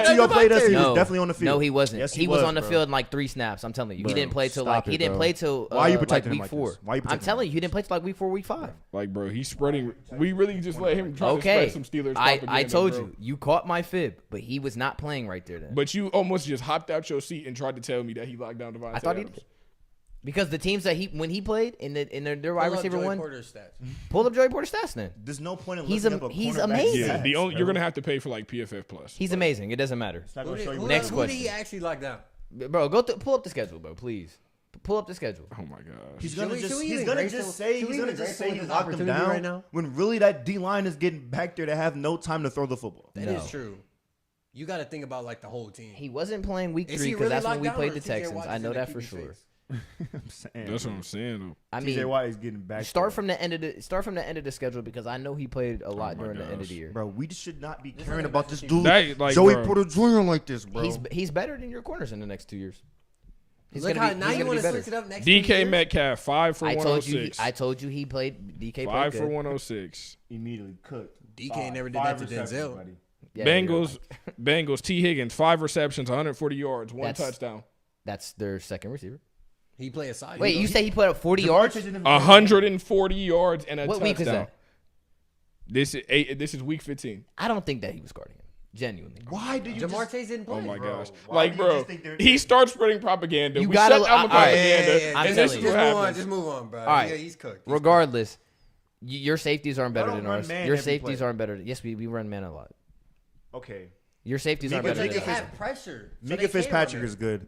2 y'all played us. He No. was definitely on the field. No, he wasn't. Yes, he was was, on the bro. field in like 3 snaps. I'm telling you, Bro, he didn't play till stop it, he didn't bro. play till Why are you like protecting him week like 4. this? Why are you I'm protecting telling him? you, he didn't play till like week 4, week 5. Like, bro, he's spreading. We really just let him try to Okay, spread some Steelers I propaganda, told bro. you caught my fib, but he was not playing right there then. But you almost just hopped out your seat and tried to tell me that he locked down Devontae I thought he Adams. did. Because the teams that when he played in their wide receiver Joey one, Porter's stats. pull up Joey Porter's stats then. There's no point in He's looking up a he's cornerback's amazing. Yeah, stats, you're bro. gonna have to pay for like PFF Plus. He's amazing. It doesn't matter. It's not Who gonna did, show you who, what- Next who question. did he actually lock down? Bro, pull up the schedule, bro, please. Pull up the schedule. Oh my gosh. He's Should gonna we- just should we he's even gonna grace just him- say should we he's gonna even just grace him say he with his locked him opportunity down right now? when really that D line is getting back there to have no time to throw the football. That No. is true. You got to think about like the whole team. He wasn't playing week Is 3 he because really that's when locked we down, played or the is TJ Texans. Watt I just know in that the for QB sure. face? I'm saying. That's what I'm saying though. I TJ mean, Watt is getting back. start there. from the end of the schedule because I know he played a lot my during the end of gosh. the year. Bro, we should not be This caring is about the this best dude. That, like, Joey bro. Porter Jr. like this, bro. He's better than your corners in the next 2 years. He's Look gonna how be, now he's you gonna want be to better. switch it up next. DK Metcalf 5 for I told you. 106. I told you he played. DK played 5 for good. 106. Immediately cooked. DK never did that to Denzel. buddy. Yeah, you're Bengals. right. Bengals. T Higgins 5 receptions, 140 yards, 1 That's- touchdown. That's their second receiver. He play a side. Wait, you say he put up 40 yards? 140 yards and a What touchdown. week was that? This is week 15. I don't think that he was guarding him. Genuinely. Why do you Jamar just, Chase didn't play. Oh my bro, gosh! why Like, do you bro, just think they're- he starts spreading propaganda. You We gotta- shut down the all right. propaganda, I'm and telling this is you. Just what move on. happens. Just move on, bro. All right. Yeah, he's cooked. Regardless, your safeties aren't better don't than run ours. man Your every safeties play. aren't better. Yes, we run man a lot. Okay. Your safeties aren't Mika better But than they ours. have pressure. So Mika they can Fitzpatrick run is it. good.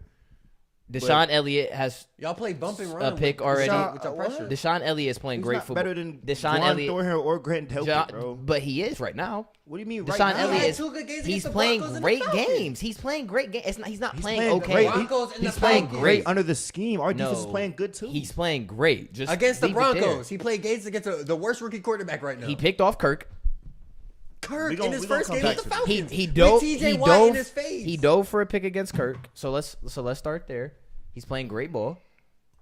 Deshaun Elliott has Y'all play bump and run. a pick with- already. with the pressure. Deshaun Elliott is playing He's great not football. better than Deshaun Juwan Elliott. Thornhill or Grant Delpit, bro. But he is right now. What do you mean Deshaun right now? Elliott had is. 2 good games He's against the playing Broncos and the great Falcons. games. He's playing great games. He's not He's playing playing okay. great. Broncos and He's the playing Falcons. great under the scheme. Our No, defense is playing good too. He's playing great. Just Against the leave it there. Broncos, he played Gates against the worst rookie quarterback right now. He picked off Kirk. Kirk We gon- in his we gonna first come game back with the to this. Falcons. He dove. with TJ He Watt dove. in his face. He dove for a pick against Kirk. So let's start there. He's playing great ball.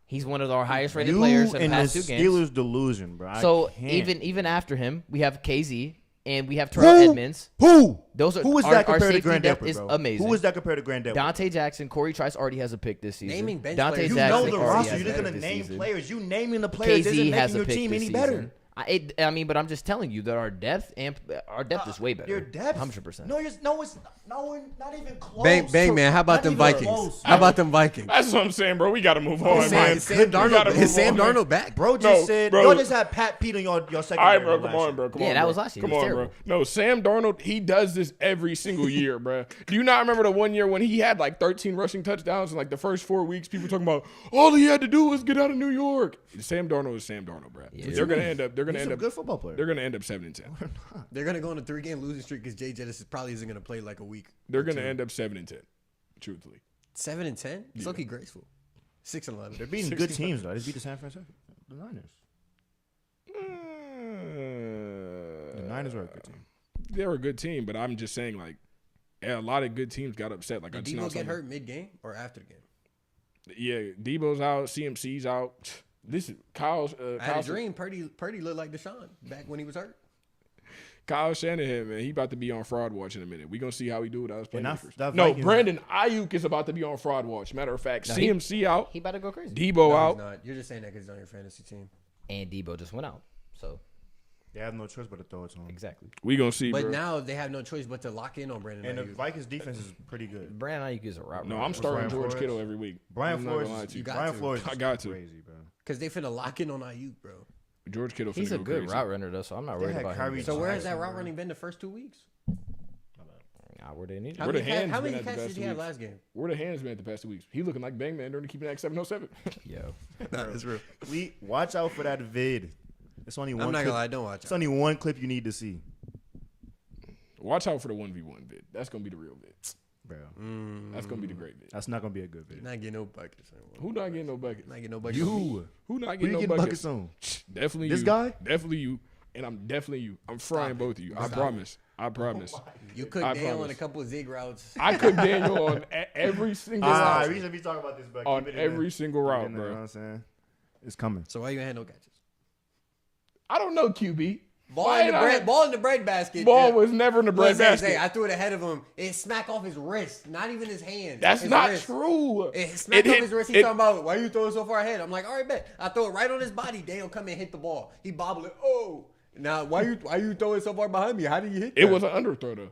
He's one of our highest rated you players in and the past the 2 games. Steelers delusion, bro. I So can't. even after him, we have KZ and we have Terrell Who? Edmonds. Who? Those are Who is our- that our compared to safety Grand depth Delpit, is bro? amazing. Who is that compared to Grand Delpit? Dante Jackson, Corey Trice already has a pick this season. Naming bench Dante players. You Jackson know the already roster. has You're a just gonna pick this name season. players. You naming the players KZ isn't has making a your pick team this any season. better. I mean, but I'm just telling you that our depth is way better. Your depth, 100%. No, it's not even close. Bang, man. How about Not them even Vikings? close. How about them Vikings? That's what I'm saying, bro. We gotta move on, Is man. Sam Darnold back? Bro just said bro. y'all just had Pat Pete on your second. All right, bro. Come on, bro. Come Yeah, on, that bro. was last year. Come It was on, terrible. bro. No, Sam Darnold, he does this every single year, bro. Do you not remember the one year when he had like 13 rushing touchdowns in like the first 4 weeks? People talking about all he had to do was get out of New York. Sam Darnold is Sam Darnold, bro. Yeah. They're gonna end up. He's a good football player. They're gonna end up 7-10. They're gonna go on a 3-game losing streak because Jay Jettis probably isn't gonna play like a week. They're gonna end up 7-10. Truthfully, 7-10. It's lucky graceful. 6-11. They're beating good teams though. They just beat the San Francisco, the Niners. The Niners are a good team. they're a good team, but I'm just saying like a lot of good teams got upset. Like Did I Debo get hurt mid-game or after the game? Yeah, Debo's out, CMC's out. This is Kyle's. I had a dream. Purdy looked like Deshaun back when he was hurt. Kyle Shanahan, man, he about to be on fraud watch in a minute. We gonna see how he do without his playmakers. that No, Vikings- Brandon Ayuk is about to be on fraud watch. Matter of fact, No, CMC out, He about to go crazy. Debo No, out. he's not. You're just saying that because he's on your fantasy team. And Debo just went out. So They have no choice but to throw it to him. exactly. We gonna see, But bro. now they have no choice but to lock in on Brandon And the Ayuk. Vikings defense is pretty good. Brandon Ayuk is a route. No, runner. I'm starting Brian George Flores? Kittle every week. Brian I'm not gonna Flores, lie to you. got Brian to. Flores, I is got to. crazy, bro. Because they finna lock in on Ayuk, bro. George Kittle. He's finna a go good crazy. route runner though, so I'm not worried had about him. Kyrie getting So Jackson, where has that bro. route running been the first 2 weeks? Nah, where they need How it. Where the many, hands how been many at the catches best did he have weeks? last game? Where the hands been at the past 2 weeks? He looking like Bangman during the Keeping That 707. Yo, That's real. We watch out for that vid. It's only one. I'm not clip. gonna lie, don't watch It's it. only one clip you need to see, Watch out for the 1v1 vid. That's gonna be the real vid. bro. That's gonna be the great vid. That's not gonna be a good vid. Not getting no buckets. Who not getting no buckets? Not getting no buckets. You. Who not Who getting you no getting buckets? buckets on? Definitely This you. guy? Definitely you. And I'm definitely you. I'm frying both of you. I Stop promise. I promise. You could I Dale on promise. a couple of zig routes. I cook Daniel on every single Ah, route. we should be talking about this, but On keep it in every there. single Keep it route, in there, You know bro. what I'm saying? It's coming. So why you ain't had no catches? I don't know, QB. Ball Why in the ain't I bread. had- Ball in the bread basket. Ball Yeah. was never in the Look, bread Zay, basket. I threw it ahead of him. It smacked off his wrist, not even his hand. That's his not wrist. true. It smacked It off hit- his wrist. He it- talking about why you throwing so far ahead. I'm like, all right, bet. I throw it right on his body. Dale come and hit the ball. He bobbled it. Oh, now why you throwing so far behind me? How did you hit that? It was an underthrow though.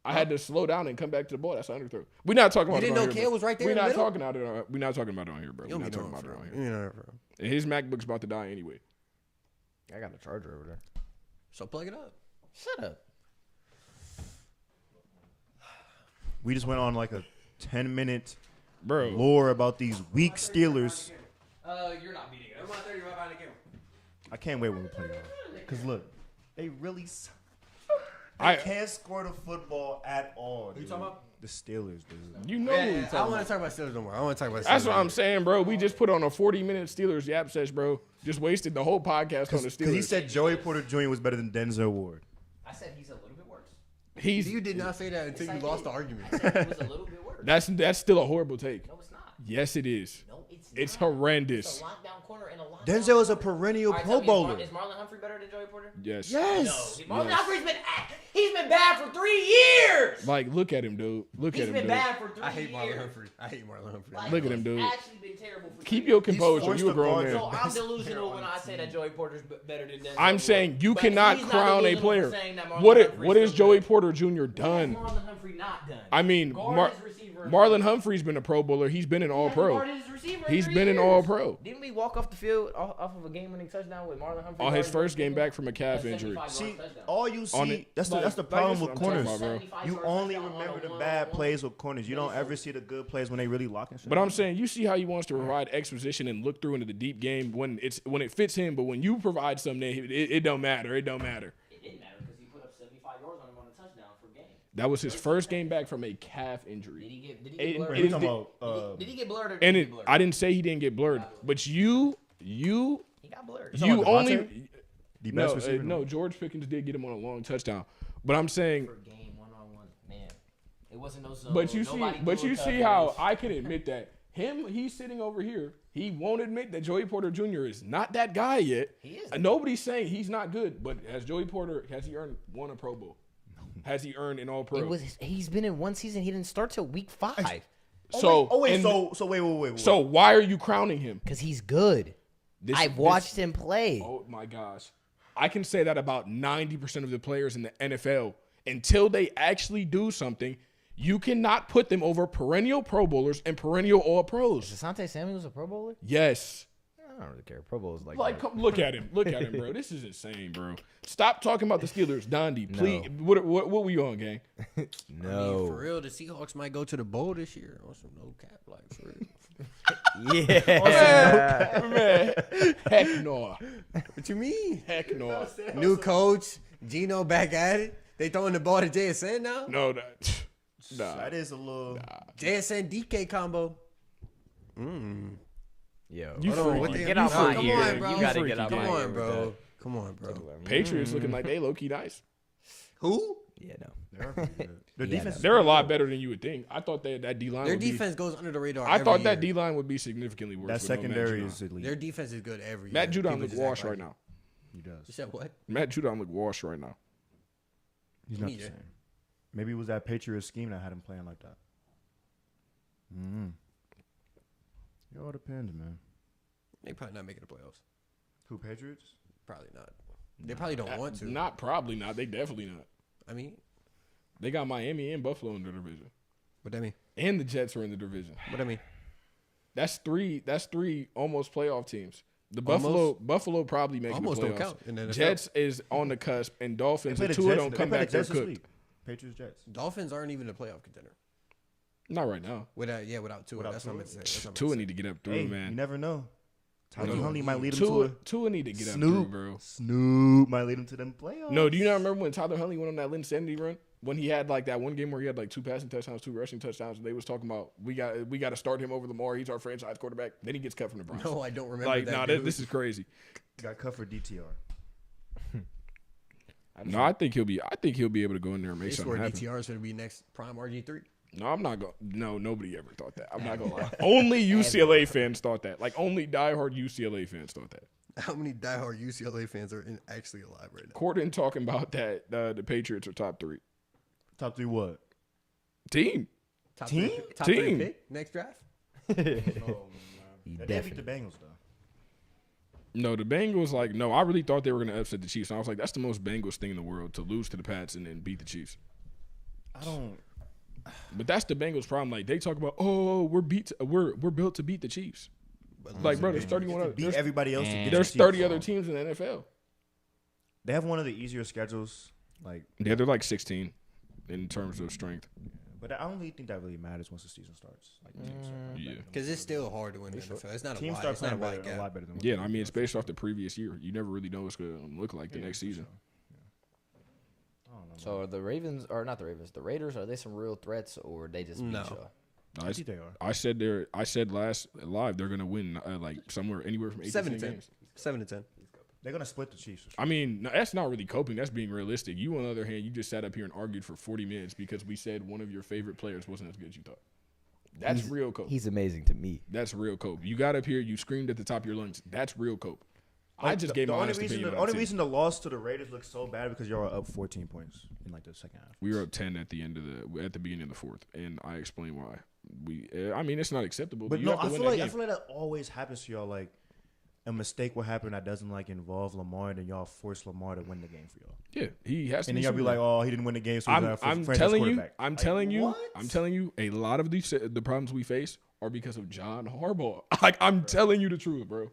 I had to slow down and come back to the ball. That's an underthrow. We're not talking about. You didn't it on know here, Kale bro. was right there We're in the not middle? talking about it. We're not talking about it on here, bro. You We're don't not be talking knowing about it on for here. real. You know, bro. And his MacBook's about to die anyway. I got a charger over there. So plug it up. Shut up. We just went on like a 10-minute Bro, lore about these weak Steelers. You're not beating us. I can't wait when we play them. Cause look, they really I can't score the football at all. Who you talking about? The Steelers, dude. you know who we I talking don't want about. to talk about Steelers no more. I want to talk about Steelers. That's what no I'm more. saying, bro. We just put on a 40-minute Steelers yap sesh, bro. Just wasted the whole podcast on the Because Steelers. he said Joey Porter Jr. was better than Denzel Ward. I said he's a little bit worse. he's You did not say that until Yes, you I lost did. the argument. I said he was a little bit worse. that's still a horrible take. No, it's not. Yes, it is. No, it's It's not. horrendous. It's a lockdown corner and a lockdown. Denzel is a corner. perennial All right, Pro tell me, Bowler. Is Marlon Humphrey better than Joey Porter? Yes. Yes. No, Marlon Yes. Humphrey's he's been bad for 3 years. Like, look at him, dude. Look He's at him, been dude. bad for 3 years. I hate Marlon Humphrey. I hate Marlon Humphrey. Like, Look at him, he's dude. Actually been terrible for Keep 3 your years. composure. forced You a to grown guard man. So I'm delusional when I say that Joey Porter's better than Denzel. I'm saying you But cannot he's not crown a delusional for player. saying that Marlon What Humphrey's is still Joey good. Porter Jr. What has done? Marlon Humphrey not done? I mean, Guard his receiver. Marlon Humphrey's been a Pro Bowler. He's been an All Pro. Guarded his receiver in He's 3 been an years. All Pro. Didn't we walk off the field off of a game-winning touchdown with Marlon Humphrey? On his guarding first game receiver? back from a calf A injury. 75-yard See, touchdown. all you On see, it. that's the Like, problem that's with what I'm talking corners. about, bro. 75 You yard only touchdown on remember a the one- bad on- plays with corners. You don't ever see the good plays when they really lock and shit. But I'm saying, you see how he wants to provide exposition and look through into the deep game when it fits him. But when you provide something, it don't matter. It don't matter. It didn't matter because he put up 75 yards on him on a touchdown for game. That was his first game back from a calf Did injury. he get It- blurred? it is talking the- about, Did he get blurred or did And he it, get blurred? I didn't say he didn't get blurred, but you He got blurred. talking you about only Devontae? The no best receiver. no George Pickens did get him on a long touchdown, but I'm saying, For game one-on-one, man. It wasn't no zone. but you Nobody see how I can admit that he's sitting over here. He won't admit that Joey Porter Jr. is not that guy yet. He is. Nobody's saying he's not good, but has he earned a Pro Bowl? Has he earned an All Pro? He's been in one season. He didn't start till week 5 So wait. and- So wait. so why are you crowning him? because he's good. This- I've this- watched him play. Oh my gosh. I can say that about 90% of the players in the NFL. Until they actually do something, you cannot put them over perennial Pro Bowlers and perennial All-Pros. Is Asante Samuel's a Pro Bowler? Yes. I don't really care. Pro Bowl is Like, come, look at him. Look at him, bro. This is insane, bro. Stop talking about the Steelers. Dondi, please. What were you on, gang? I mean, for real, the Seahawks might go to the bowl this year on some no cap, like for real. Yeah. Man. Heck no. What you mean? Heck no. New coach, Gino back at it. They throwing the ball to JSN now. No, that. Nah. That is a little. JSN DK combo. Yo, You Hold on, freaky. what they- get out my Come ear. on, bro. You gotta freaky. get out Come my ear. on, with bro. that. Come on, bro. Patriots looking like they low-key nice. Who? Yeah, no. They're pretty good. Their Yeah, defense. is They're a pretty lot good. better than you would think. I thought that D-line Their would defense goes under the radar. I every thought that year. D-line would be significantly worse. That with no Matt secondary Judon. is elite. Their defense is good every year. Matt Judon People look just act washed like right it. now. He You does. said what? Matt Judon look washed right now. He's not the Neither. same. Maybe it was that Patriots scheme that had him playing like that. It all depends, man. They probably not making the playoffs. Who, Patriots? Probably not. They probably don't want to. Not probably not. They definitely not. I mean, They got Miami and Buffalo in the division, what that mean? and the Jets are in the division. What that mean? That's three almost playoff teams. The Almost? Buffalo probably making Almost the don't playoffs. count in the NFL. Jets is on the cusp, and They Dolphins. play The the two Jets. don't They come play the back. They're Jets this cooked. week. Patriots, Jets. Dolphins aren't even a playoff contender. Not right now. Without Tua. Without That's what I meant to say. That's what I meant to Tua say. need to get up through, Hey, you man. never know. Tyler No. Huntley might lead him to a Tua need to get up through, Snoop. bro. Snoop might lead him to them playoffs. No, do you not remember when Tyler Huntley went on that insanity run? When he had like that one game where he had like 2 passing touchdowns, 2 rushing touchdowns, and they was talking about we got to start him over Lamar. He's our franchise quarterback. Then he gets cut from the Browns. No, I don't remember like, that. nah, dude. this is crazy. Got cut for DTR. No, I think he'll be able to go in there and They make swear something happen. DTR is going to be next prime RG3. No, I'm not going. No, nobody ever thought that. I'm not gonna lie. Only UCLA fans thought that. Like only diehard UCLA fans thought that. How many diehard UCLA fans are actually alive right now? Corden talking about that the Patriots are top 3 Top 3 what? team. Top Team? Three, top Team. 3 pick next draft? He He They beat definitely. the Bengals though. No, the Bengals like no. I really thought they were gonna upset the Chiefs. And I was like, that's the most Bengals thing in the world to lose to the Pats and then beat the Chiefs. I don't. But that's the Bengals' problem. Like they talk about, oh, we're built to beat the Chiefs. Like, bro, there's 31 other. Beat There's, everybody else to get there's your 30 seats. other teams in the NFL. They have one of the easier schedules. Like, Yeah, they're like 16 in terms of strength. but I don't really think that really matters once the season starts. Like, teams start Yeah. Because it's still hard to win the NFL. It's not a teams wide, start it's not a playing wide better, a gap. lot better than what Yeah, they I do. mean, it's based off the previous year. You never really know what's going to look like the next season. I don't know. So are the Ravens, or not the Ravens, the Raiders, are they some real threats or they just beat No. y'all? I think they are. I said last live they're gonna win like somewhere anywhere from 8 7 to to 10 10. games. 7 to 10. They're gonna split the Chiefs. For sure. I mean, no, that's not really coping. That's being realistic. You, on the other hand, you just sat up here and argued for 40 minutes because we said one of your favorite players wasn't as good as you thought. That's real cope. He's amazing to me. That's real cope. You got up here, you screamed at the top of your lungs. That's real cope. I Like, just the, gave the my only honest reason. opinion. The on only the team. reason the loss to the Raiders looks so bad because y'all are up 14 points in like the second half. We were up 10 at the beginning of the fourth, and I explained why. I mean, it's not acceptable. But you no, have to I win feel that like game. that always happens to y'all. Like a mistake will happen that doesn't like involve Lamar, and then y'all force Lamar to win the game for y'all. Yeah, he has to. And then be y'all be Superman. like, "Oh, he didn't win the game." So I'm telling you, I'm Like, telling you, what? I'm telling you, a lot of the problems we face are because of John Harbaugh. Like I'm telling you the truth, bro.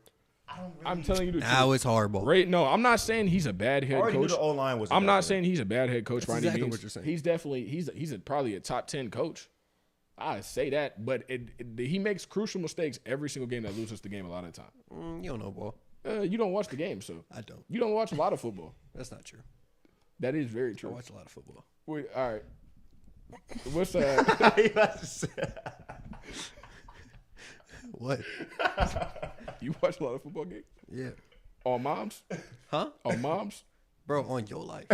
I'm telling you the truth. Now it's horrible. Right? No, I'm not saying he's a bad I head already knew coach. the O line was. I'm not saying he's a bad head coach That's by any exactly means. what you're saying. He's definitely he's probably a top 10 coach. I say that, but he makes crucial mistakes every single game that loses the game a lot of the time. You don't know, ball. You don't watch the game, so I don't. you don't watch a lot of football. That's not true. That is very I true. watch a lot of football. Wait, all right. What's What? you watch a lot of football games? Yeah. On moms? Huh? On moms? Bro, on your life.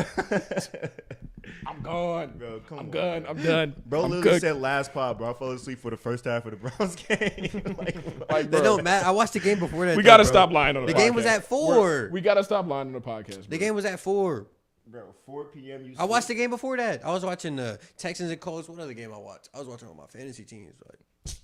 I'm gone. Bro, come I'm on, gone. bro. I'm done. Bro I'm literally cooked. said last pod, bro. I fell asleep for the first half of the Browns game. Like, They bro, don't matter. I watched the game before that. we though, gotta bro. stop lying on the podcast. The game was at 4. We gotta stop lying on the podcast. The bro. game was at 4. Bro, 4 p.m. You I watched the game before that. I was watching the Texans and Colts. What other game I watched? I was watching all my fantasy teams. Like,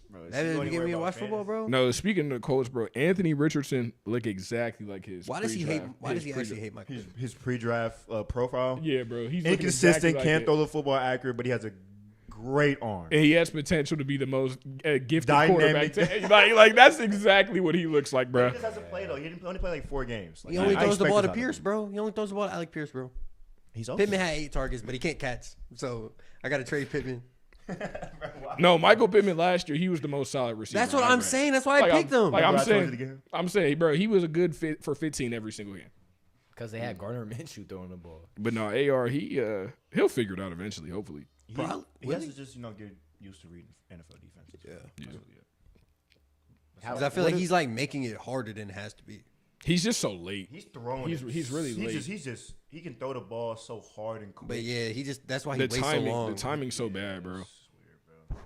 Bro, that didn't get me to watch football, bro. No, speaking of the Colts, bro, Anthony Richardson look exactly like his. Why does he hate? pre-draft- Why does he his actually hate Michael? His pre-draft profile. Yeah, bro. He's looking Inconsistent, exactly like can't it. throw the football accurate, but he has a great arm. And he has potential to be the most gifted Dynamic. quarterback. Like that's exactly what he looks like, bro. He just hasn't played though. He didn't only play like 4 games. Like, He only I throws the expect ball this to out of Pierce, him. bro. He only throws the ball to Alec Pierce, bro. He's also Pittman had 8 targets, but he can't catch. So I got to trade Pittman. No, Michael Pittman last year, he was the most solid receiver. That's what I I'm read. saying. That's why I Like, picked him. Like Remember I told you I'm the game? saying, bro, he was a good fit for 15 every single game. Because they had Gardner Minshew throwing the ball. But no, AR, he'll figure it out eventually, hopefully. Probably. He has to just get used to reading NFL defenses. Yeah. That's really it. 'Cause I feel like he's like making it harder than it has to be. He's just so late. He's throwing. He's really late. He can throw the ball so hard and quick. But yeah, that's why he The waits so long. the timing's so bad, bro. It's weird, bro.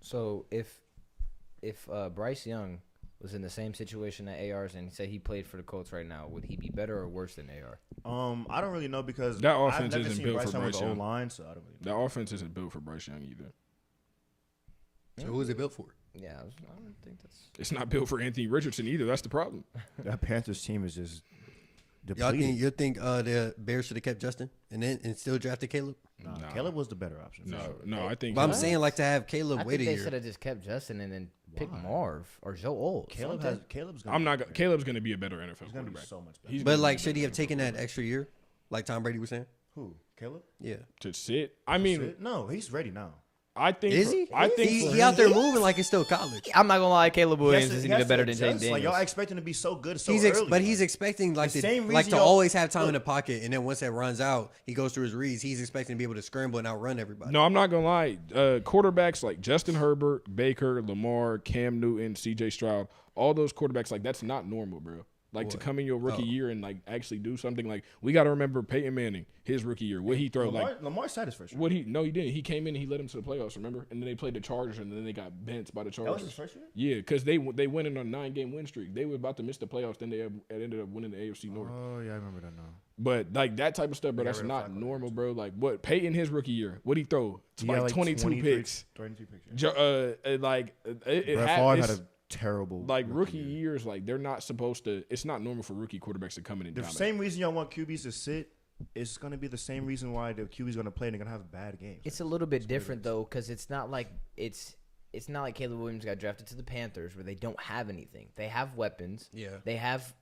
So if Bryce Young was in the same situation that AR's and he said he played for the Colts right now, would he be better or worse than AR? I don't really know because That I've offense never isn't seen built Bryce for Young with Bryce the Young. O-line, so I don't really know. The offense isn't built for Bryce Young either. So who is it built for? Yeah, I don't think that's. It's not built for Anthony Richardson either. That's the problem. That Panthers team is just Y'all depleted. think the Bears should have kept Justin and still drafted Caleb? Nah, Nah. Caleb was the better option. for sure. No, I think. But I'm What? saying like to have Caleb I wait think a they should year. have just kept Justin and then picked Why? Marv or Joe Old. Caleb's gonna I'm be not. better. Caleb's going to be a better NFL He's gonna be quarterback. so much better. He's But gonna like, be should he have better taken that extra year, like Tom Brady was saying? Who? Caleb? Yeah. to sit. I mean, No, he's ready now. I think. Is he? I think. He out there moving like it's still college. I'm not gonna lie, Caleb He Williams has to- is he even has to better than James adjust. Like y'all Daniels. expect him to be so good so He's early. but he's like. expecting like The to same like reason to y'all- always have time in the look. pocket, and then once that runs out, he goes through his reads. He's expecting to be able to scramble and outrun everybody. No, I'm not gonna lie. Quarterbacks like Justin Herbert, Baker, Lamar, Cam Newton, C.J. Stroud, all those quarterbacks, like that's not normal, bro. Like to What? come in your rookie Oh. year and like actually do something. Like we got to remember Peyton Manning, his rookie year. What he throw like. Lamar sat his first year. What he no he didn't. He came in and he led them to the playoffs. Remember, and then they played the Chargers and then they got bent by the That was Chargers. his first year? Yeah, because they went in on a 9-game win streak. They were about to miss the playoffs. Then they ended up winning the AFC North. Oh yeah, I remember that now. But like that type of stuff, bro, They got that's rid of not Faclons. normal, bro. Like what Peyton his rookie year, what he throw? It's like 22 picks. 22 picks. Yeah. It Brett Favre had a terrible like rookie year. years. Like they're not supposed to. It's not normal for rookie quarterbacks to come in and The dominate. same reason y'all want QBs to sit is going to be the same reason why the QB's going to play and they're going to have bad games. It's a little bit different though, because it's not like Caleb Williams got drafted to the Panthers where they don't have anything. They have weapons. Yeah. They have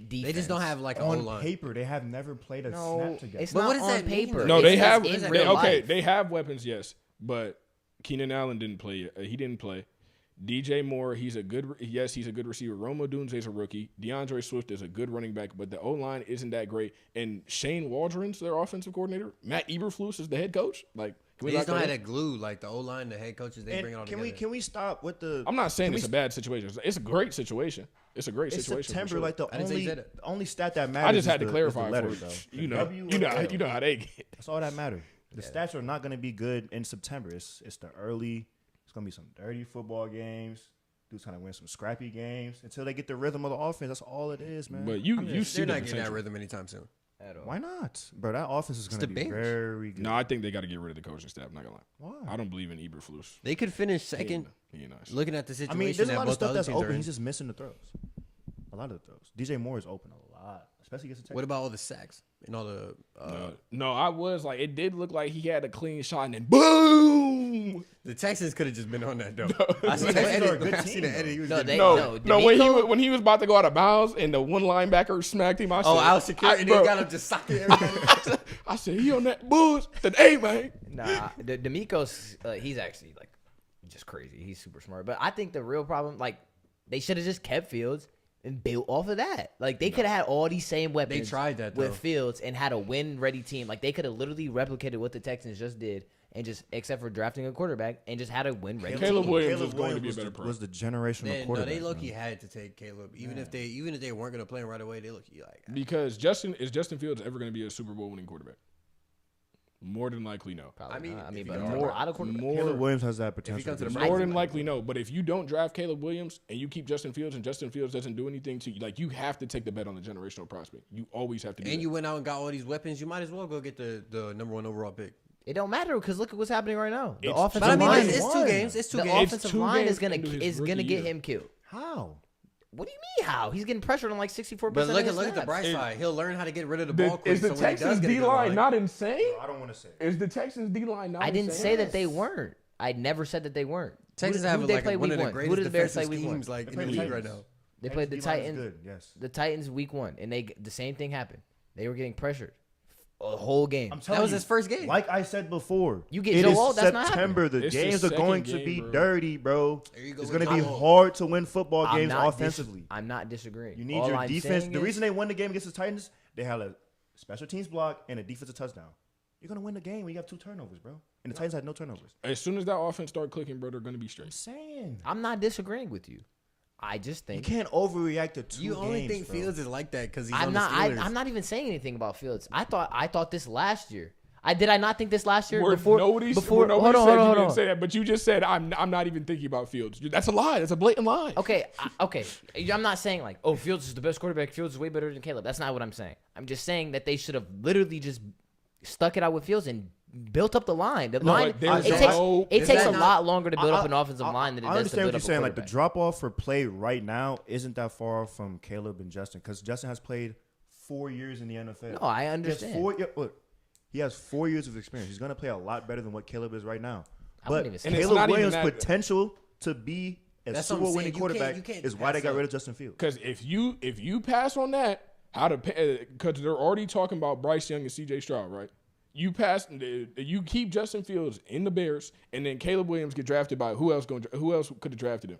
defense. They just don't have like an on O-line. paper, they have never played a No, snap together. it's But not what does on that mean, paper. though? No, It's they just have. in They, real okay, life. they have weapons, yes, but Keenan Allen didn't play. He didn't play. DJ Moore, he's a good receiver. Roma Dunze's a rookie. DeAndre Swift is a good running back, but the O-line isn't that great. And Shane Waldron's their offensive coordinator. Matt Eberflus is the head coach. Like, can we They just not don't go have there? that glue like the O-line, the head coaches. They bring it all And together. can we stop with the? I'm not saying can it's we a bad situation. It's a great situation. It's a great It's situation. for September, sure. like the I didn't say you only said it. the only stat that matters. I just had is to the- is clarify the letter, for though. you. The You know, W you or know, the L. you know how they get. That's all that matters. The stats are not going to be good in September. It's the early. It's going to be some dirty football games. Dude's going to win some scrappy games until they get the rhythm of the offense. That's all it is, man. But you see They're the not getting that potential. rhythm anytime soon. At all. Why not, bro? That offense is going to the be Bears. very good. No, I think they got to get rid of the coaching staff. Not gonna lie. Why? I don't believe in Eberflus. They could finish second. He nice. Looking at the I situation mean, there's a that lot of both the stuff other that's teams are open. in. He's just missing the throws. A lot of the throws. DJ Moore is open a lot, especially against the Texans. What about all the sacks and all the? No, I was like, it did look like he had a clean shot and then boom. The Texans could have just been on that though. I seen the edit. I seen the edit. He was No, getting- they- No, no, when D'Amico- when he was about to go out of bounds and the one linebacker smacked him, I said, Oh, out secure, and bro, they got him just socking everybody. I said, he on that bullshit today, man. Nah, D'Amico's he's actually like just crazy. He's super smart. But I think the real problem, like, they should have just kept Fields and built off of that. Like, they could have had all these same weapons. tried that, though. with Fields and had a win-ready team. Like, they could have literally replicated what the Texans just did, and just except for drafting a quarterback and just had a win-ready Caleb team. Williams is going to be a was better the- pro. Was the generational No, quarterback. they low-key man. had to take Caleb, even if they weren't going to play him right away. They look like Because Justin Fields ever going to be a Super Bowl winning quarterback? More than likely, no. Probably I mean, not. if he but comes a to the- lot of quarterbacks. Caleb Williams has that he potential. comes to the be Browns, More great. than likely, no. But if you don't draft Caleb Williams and you keep Justin Fields and Justin Fields doesn't do anything to you, like you have to take the bet on the generational prospect. You always have to do And that. you went out and got all these weapons, you might as well go get the number 1 overall pick. It don't matter because look at what's happening right now. The It's offensive But I mean, line, it's 2 games. It's 2 the games. offensive two line is games into his gonna rookie get year. him killed. How? What do you mean? How he's getting pressured on like 64%? But look of his at the snaps. bright side. He'll learn how to get rid of the ball quick. Is the so when he does Texans get a D good line not insane? I don't want to say. Is the Texans D line not I didn't insane? say that they weren't. I never said that they weren't. Texas Who have did they like play one week of the one? greatest Who did the Bears defensive play week one? schemes like in They the played league the right Titans. now. They played the D-line is Titans. Good, yes. The Titans week 1, and the same thing happened. They were getting pressured a whole game. I'm telling That was you, his first game. Like I said before, You get it Joe is Alt, that's not September. The It's the games are second going to game, be bro. dirty, bro. There you go It's with going to be Joe Alt. hard to win football I'm games not offensively. I'm not disagreeing. You need All your I'm defense. saying The is- reason they won the game against the Titans, they had a special teams block and a defensive touchdown. You're going to win the game when you have 2 turnovers, bro. And the Titans had no turnovers. As soon as that offense start clicking, bro, they're going to be I'm straight. saying. I'm not disagreeing with you. I just You think can't overreact to 2 You games, only think bro. Fields is like that because he's I'm on not. the Steelers. I'm not even saying anything about Fields. I thought this last year. Did I not think this last year? Nobody before said hold on, you hold didn't on. say that, but you just said I'm not even thinking about Fields. That's a lie. That's a blatant lie. Okay, I'm not saying like, oh, Fields is the best quarterback. Fields is way better than Caleb. That's not what I'm saying. I'm just saying that they should have literally just stuck it out with Fields and built up the line. The line but there's it is takes that a not- lot longer to build up an offensive line than it I does to understand build what you're up a saying. Like the quarterback. drop off for play right now isn't that far from Caleb and Justin because Justin has played 4 years in the NFL. No, I He has understand. look, he has 4 years of experience. He's gonna play a lot better than what Caleb is right now. I wouldn't But even say And it's Caleb not even Williams' that- potential to be a That's what I'm Super Bowl winning saying. You can't- quarterback you can't is why they pass got up. rid of Justin Fields. Because if you pass on that, because they're already talking about Bryce Young and C.J. Stroud, right? You keep Justin Fields in the Bears, and then Caleb Williams get drafted by who else could have drafted him?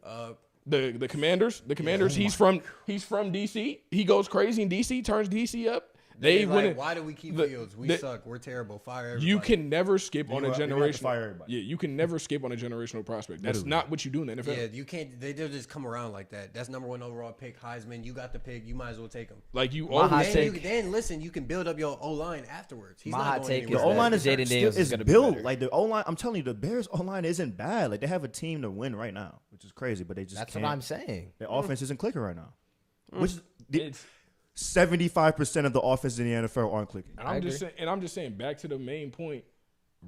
The Commanders. The Commanders. He's from DC. He goes crazy in DC, turns DC up. They Like, win. why do we keep the- Fields? We the- suck. We're terrible. Fire everybody. You can never skip on a You have to generational. fire everybody. Yeah, you can never skip on a generational prospect. That's Literally. not what you do in the NFL. Yeah, you can't. They'll just come around like that. That's number 1 overall pick, Heisman. You got the pick. You might as well take him. Like you My hot always take- Then listen, you can build up your O line afterwards. He's My not hot going take anywhere. The is O line that is Jaden Daniels is gonna be built better. like the O line. I'm telling you, the Bears O line isn't bad. Like they have a team to win right now, which is crazy. But they just That's can't. what I'm saying. Their offense isn't clicking right now. Which It's- 75% of the offenses in the NFL aren't clicking. And I I'm just agree. saying, back to the main point.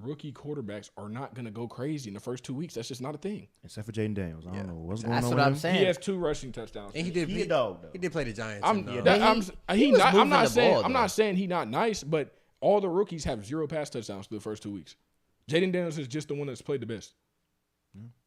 Rookie quarterbacks are not going to go crazy in the first 2 weeks. That's just not a thing. Except for Jaden Daniels. I don't know what's going That's on what with I'm him. saying. He has 2 rushing touchdowns. And he did. He a dog, though. He did play the Giants. I'm and, not was moving the ball, though. saying he not nice, but all the rookies have 0 pass touchdowns through the first 2 weeks. Jaden Daniels is just the one that's played the best.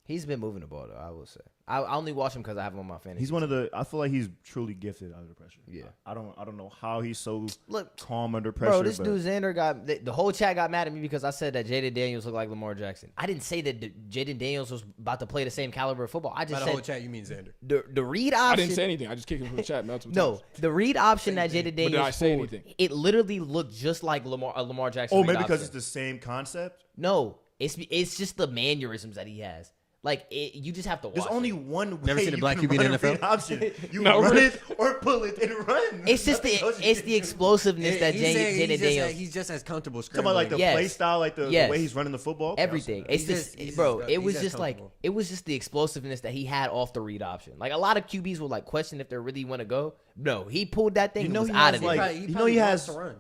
He's been moving the ball though. I will say. I only watch him because I have him on my fantasy. He's one of the. I feel like he's truly gifted under pressure. Yeah. I don't know how he's so Look, calm under pressure. bro, this but dude Xander got the whole chat got mad at me because I said that Jaden Daniels looked like Lamar Jackson. I didn't say that Jaden Daniels was about to play the same caliber of football. I By just the whole said chat, you mean Xander? the read option. I didn't say anything. I just kicked him from the chat multiple no, times. the read option that Jaden Daniels. did I say pulled, anything? It literally looked just like Lamar Jackson. oh, read maybe because option. it's the same concept. No, it's just the mannerisms that he has. Like you just have to watch. There's only it. one way Never seen a you black can QB in run the a NFL? read option. You No, run really. it or pull it and run. It's just the explosiveness that He's saying Jaden Daniels. he's just as comfortable Talking scrambling. about like the Yes. play style, like the Yes. way he's running the football. Okay, I'll say Everything. that. It's He's just, just- bro. he's It just was just like comfortable. it was just the explosiveness that he had off the read option. Like a lot of QBs will like question if they really want to go. No, he pulled that thing. You and know was he out has, of it. like- He you know probably he wants has- to run.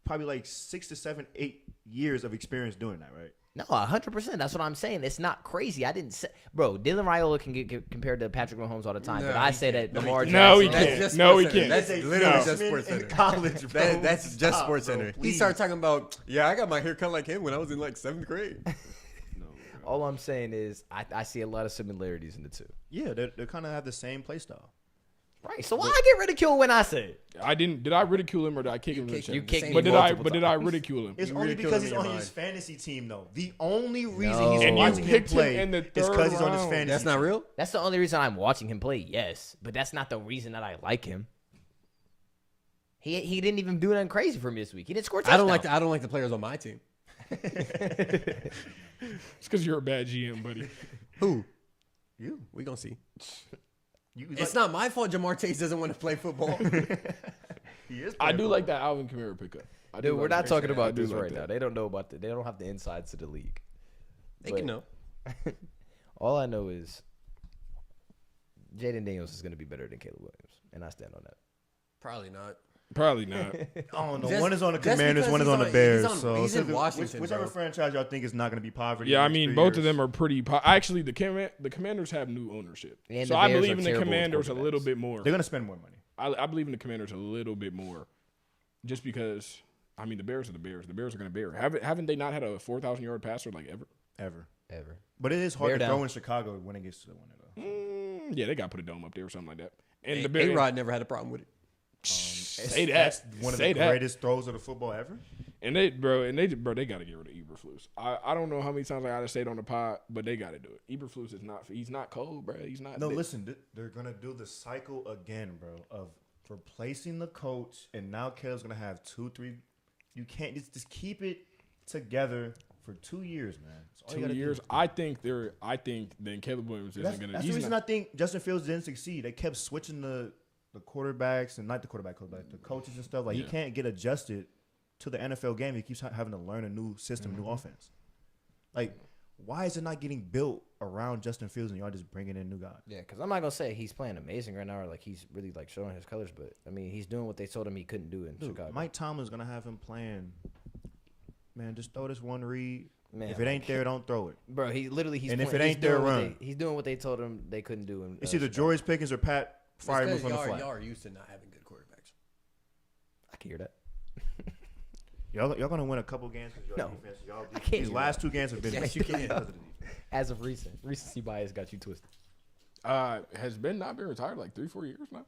Probably like 6 to 7, 8 years of experience doing that, right? No, 100%. That's what I'm saying. It's not crazy. I didn't say, bro. Dylan Raiola can get compared to Patrick Mahomes all the time, No, but I he say can't. that No, he Lamar can't. No, he Jackson. can't. just No, he Sports Center. can't. That's He's a literally just freshman Sports in Center. college, bro. That's just Stop, Sports bro, Center. He please. started talking about, yeah, I got my hair cut like him when I was in like 7th grade. All I'm saying is I see a lot of similarities in the two. Yeah, they kind of have the same play style. Right. So why I get ridiculed when I say it? I didn't. Did I ridicule him or did I kick him? kicked in You the kicked chat? me But did multiple I times. ridicule him? It's You only ridicule because him he's in on your his mind. fantasy team, though. The only reason No. he's And you watching him picked him play in the is because third he's on his round. fantasy. That's not real? That's the only reason I'm watching him play. Yes, but that's not the reason that I like him. He didn't even do nothing crazy for me this week. He didn't score a touchdown. I don't like the players on my team. It's because you're a bad GM, buddy. Who? You. We gonna see. You It's not my fault Jamar Chase doesn't want to play football. He is I playing do for like that Alvin Kamara pickup. I do Dude, we're like not that. talking I about do this like right that. now. They don't know about they don't have the insides to the league. They But can know. all I know is Jaden Daniels is going to be better than Caleb Williams, and I stand on that. Probably not. Probably not. I don't know. Just- One is on the just Commanders, because one is he's on the on- Bears. he's in Washington, whichever bro. franchise y'all think is not going to be poverty. Yeah, I in the next mean, 3 both of years. them are pretty. Actually, the Commanders have new ownership, And so the I Bears believe are in the terrible with Commanders a little quarterbacks. bit more. They're going to spend more money. I believe in the Commanders a little bit more, just because. I mean, the Bears are the Bears. The Bears are going to bear. Haven't they not had a 4,000-yard passer like ever? Ever. But it is hard Bear to down. throw in Chicago when it gets to the winner, though. Yeah, they got to put a dome up there or something like that. And the Bears. A-Rod never had a problem with it. Say that. That's one of Say the that. greatest throws of the football ever. And they got to get rid of Eberflus. I don't know how many times I got to say it on the pod, but they got to do it. Eberflus is not. He's not cold, bro. He's not. No, listen, they're going to do the cycle again, bro, of replacing the coach, and now Caleb's going to have 2-3. You can't just keep it together for 2 years, man. That's all you 2 gotta years. do. I think then Caleb Williams That's isn't going to. the reason I think Justin Fields didn't succeed. They kept switching the quarterbacks and not the quarterback, the coaches and stuff. Like, he Yeah. can't get adjusted to the NFL game. He keeps having to learn a new system, new offense. Like, why is it not getting built around Justin Fields and y'all just bringing in new guys? Yeah, because I'm not gonna say he's playing amazing right now, or like he's really like showing his colors. But I mean, he's doing what they told him he couldn't do in Dude, Chicago. Mike Tomlin's gonna have him playing. Man, just throw this one read. Man, if it ain't there, don't throw it. Bro, he's And if playing- it ain't there, doing what run. he's doing what they told him they couldn't do. In, It's either Chicago. George Pickens or Pat Fryer It's from the 'cause flat. y'all are used to not having good quarterbacks. I can hear that. Y'all gonna win a couple games because y'all No. defense. Y'all I can't these hear last that. 2 games have been Yes, you can. because of the defense. As of recent, recency bias got you twisted. Has Ben not been retired like 3-4 years now?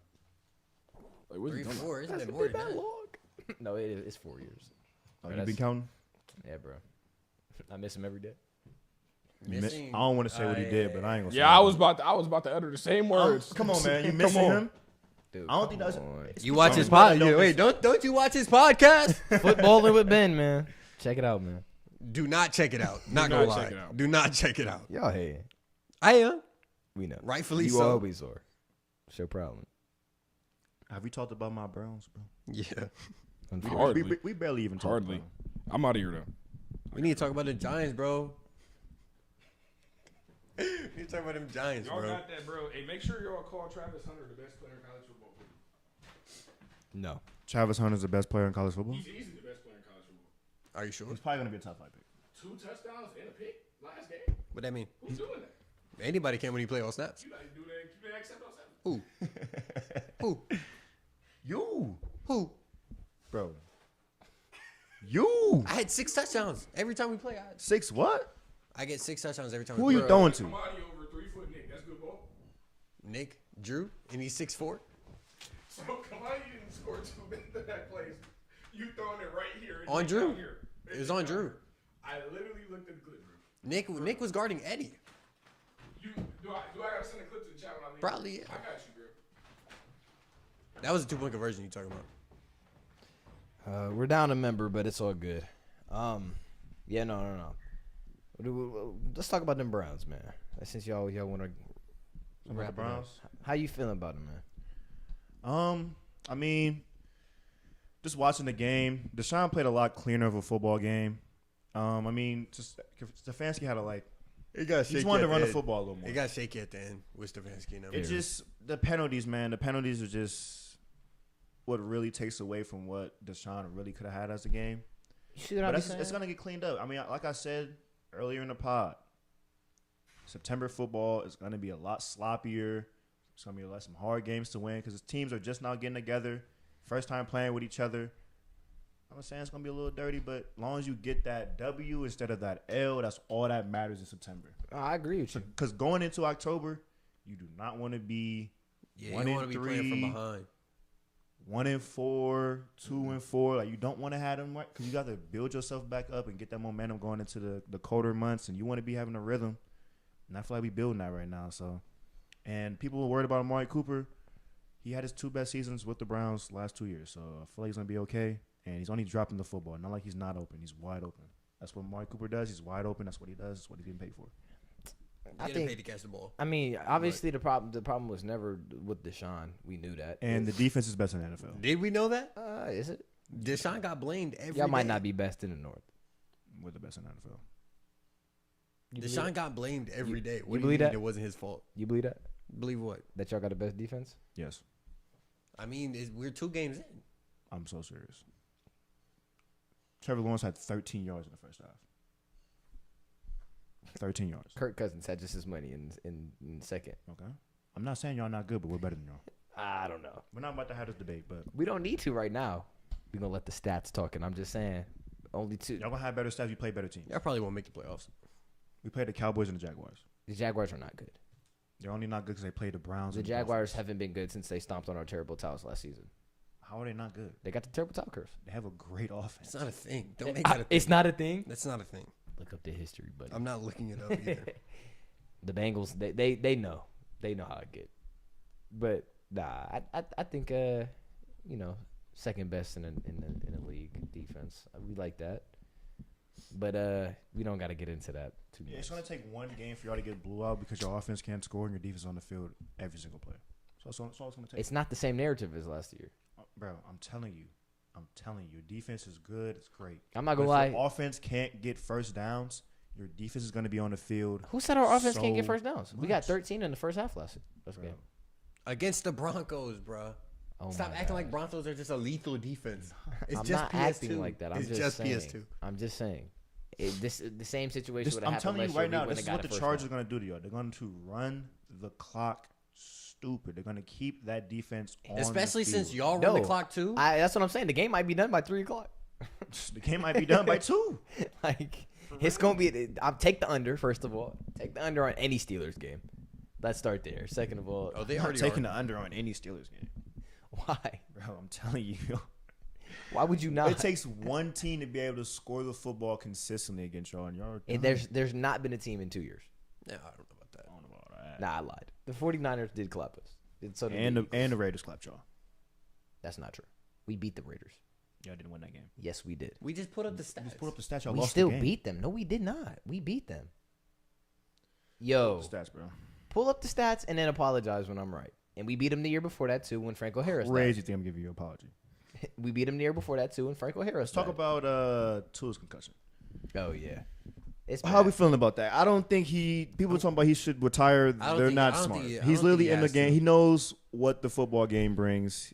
Like, what's he 3, talking 4, isn't Hasn't it more been than that that? long. No, it's 4 years. Oh, Bro, you that's- been counting? Yeah, bro. I miss him every day. Missing- I don't want to say what he did, but I ain't gonna. say Yeah, I nothing. was about to utter the same words. Come on, man. You Come missing on. him? Dude, I don't think come that's. on. it's You watch because his I pod? don't Yeah, wait, miss- don't you watch his podcast? Footballing with Ben, man. Check it out, man. Do not check it out. Not Do gonna not lie. check it out. Do not check it out. Y'all hating. I am. We know. Rightfully you so. always are. It's your problem. Have we talked about my Browns, bro? Yeah. Hardly. We barely even talked Hardly. about I'm out of here though. We need to talk about the Giants, bro. We need to talk about them Giants, bro. that, bro. Hey, make sure y'all call Travis Hunter the best player in college football. No. them. Travis Hunter's the best player in college football. He's easily the best player in college football. Are you sure? He's probably gonna be a top 5 pick. 2 touchdowns and a pick last game. What that mean? Who's doing that? Anybody can when you play all snaps. You like do that except on 7. Who? Who? You, Who? bro. You I had 6 touchdowns every time we play. 6 what? I get 6 touchdowns every time. Who are we you play. throwing to? Somebody over 3-foot Nick. That's good ball. Nick, Drew, and he's 6'4". So Kamani didn't score 2 in that place. You throwing it right here. On Nick Drew. down here. It was on Drew. I literally looked at the clip, bro. Nick was guarding Eddie. Do I gotta send a clip to the chat when I leave? Probably, yeah. I got you, bro. That was a 2-point conversion you talking about. We're down a member, but it's all good. Yeah, no. Let's talk about them Browns, man. Since y'all want to wrap the it up. Browns? How you feeling about them, man? I mean, just watching the game, Deshaun played a lot cleaner of a football game. I mean, just Stefanski had a He got he just wanted to run the football a little more. It got shaky at the end with Stefanski and them. It's just the penalties, man. The penalties are just what really takes away from what Deshaun really could have had as a game. You see what I'm But saying? it's gonna get cleaned up. I mean, like I said earlier in the pod, September football is gonna be a lot sloppier. It's gonna be some hard games to win because the teams are just now getting together, first time playing with each other. I'm saying it's gonna be a little dirty, but as long as you get that W instead of that L, that's all that matters in September. I agree with you. Because going into October, you do not want to be Yeah, 1 you want and to be playing from 3, behind. 1-4, 2-4. Like, you don't want to have them right because you got to build yourself back up and get that momentum going into the colder months, and you want to be having a rhythm. And I feel like we building that right now. So, and people were worried about Amari Cooper. He had his 2 best seasons with the Browns last 2 years, so I feel like he's gonna be okay. And he's only dropping the football. Not like he's not open. He's wide open. That's what Amari Cooper does. He's wide open. That's what he does. That's what he's getting paid for. I Getting think. paid to catch the ball. I mean, obviously the problem was never with Deshaun. We knew that. And the defense is best in the NFL. Did we know that? Is it? Deshaun got blamed every Y'all might day. not be best in the North. We're the best in the NFL. You believe Deshaun that? got blamed every day. What you do believe mean that? it wasn't his fault? You believe that? Believe what? That y'all got the best defense? Yes, I mean, we're 2 games in. I'm so serious. Trevor Lawrence had 13 yards in the first half. 13 yards. Kirk Cousins had just as many in second. Okay. I'm not saying y'all not good, but we're better than y'all. I don't know. We're not about to have this debate, but We don't need to right now. We're going to let the stats talk, and I'm just saying, only 2. y'all gonna have better stats. You play better teams. Y'all probably won't make the playoffs. We played the Cowboys and the Jaguars. The Jaguars are not good. They're only not good because they played the Browns. The and Jaguars Dolphins. haven't been good since they stomped on our terrible towels last season. How are they not good? They got the terrible towel curse. They have a great offense. It's not a thing. Don't make that a thing. It's not a thing. That's not a thing. Look up the history, buddy. I'm not looking it up either. The Bengals, they know. They know how to get. But nah, I think second best in the league defense. We like that. But we don't got to get into that too much. Yeah, it's gonna take one game for y'all to get blew out because your offense can't score and your defense is on the field every single play. So that's all it's gonna take. It's not the same narrative as last year. Bro, I'm telling you, your defense is good. It's great. I'm not But gonna if lie. your offense can't get first downs, your defense is gonna be on the field. Who said our offense can't get so first downs? We got much. 13 in the first half last Bro, game. Against the Broncos, bro. Oh Stop my acting like gosh. Broncos are just a lethal defense. It's I'm just not PS2. acting like that. I'm it's just saying. PS2. I'm just saying. The same situation would have I'm happened telling you last right year. now, We this wouldn't is have what got the a Chargers first are going to do to y'all. They're going to run the clock stupid. They're going to keep that defense on Especially the since field. y'all run the No. clock too. That's what I'm saying. The game might be done by 3 o'clock. The game might be done by 2. Like it's gonna be. I'll take the under first of all. Take the under on any Steelers game. Let's start there. Second of all, Oh, they I'm already taking are. the under on any Steelers game. why? Bro, I'm telling you. Why would you not? It takes one team to be able to score the football consistently against y'all. And y'all are And done. there's not been a team in 2 years. Yeah, I don't know about that. I don't know about that. Nah, I lied. The 49ers did clap us. So did And we. the Raiders clapped y'all. That's not true. We beat the Raiders. Y'all didn't win that game. Yes, we did. We just put up the stats. Just put up the stats. Y'all We lost still the game. beat them. No, we did not. We beat them. Put Yo, up the stats, bro. pull up the stats and then apologize when I'm right. And we beat them the year before that too when Franco Harris. Crazy thing I'm giving you an apology. died. We beat them the year before that too when Franco Harris. Let's talk died. about Tua's concussion. Oh yeah. It's How are we bad. feeling about that? I don't think people talking about he should retire. I don't They're think- not I don't smart. think he- I He's don't literally think he in the has game. to. He knows what the football game brings.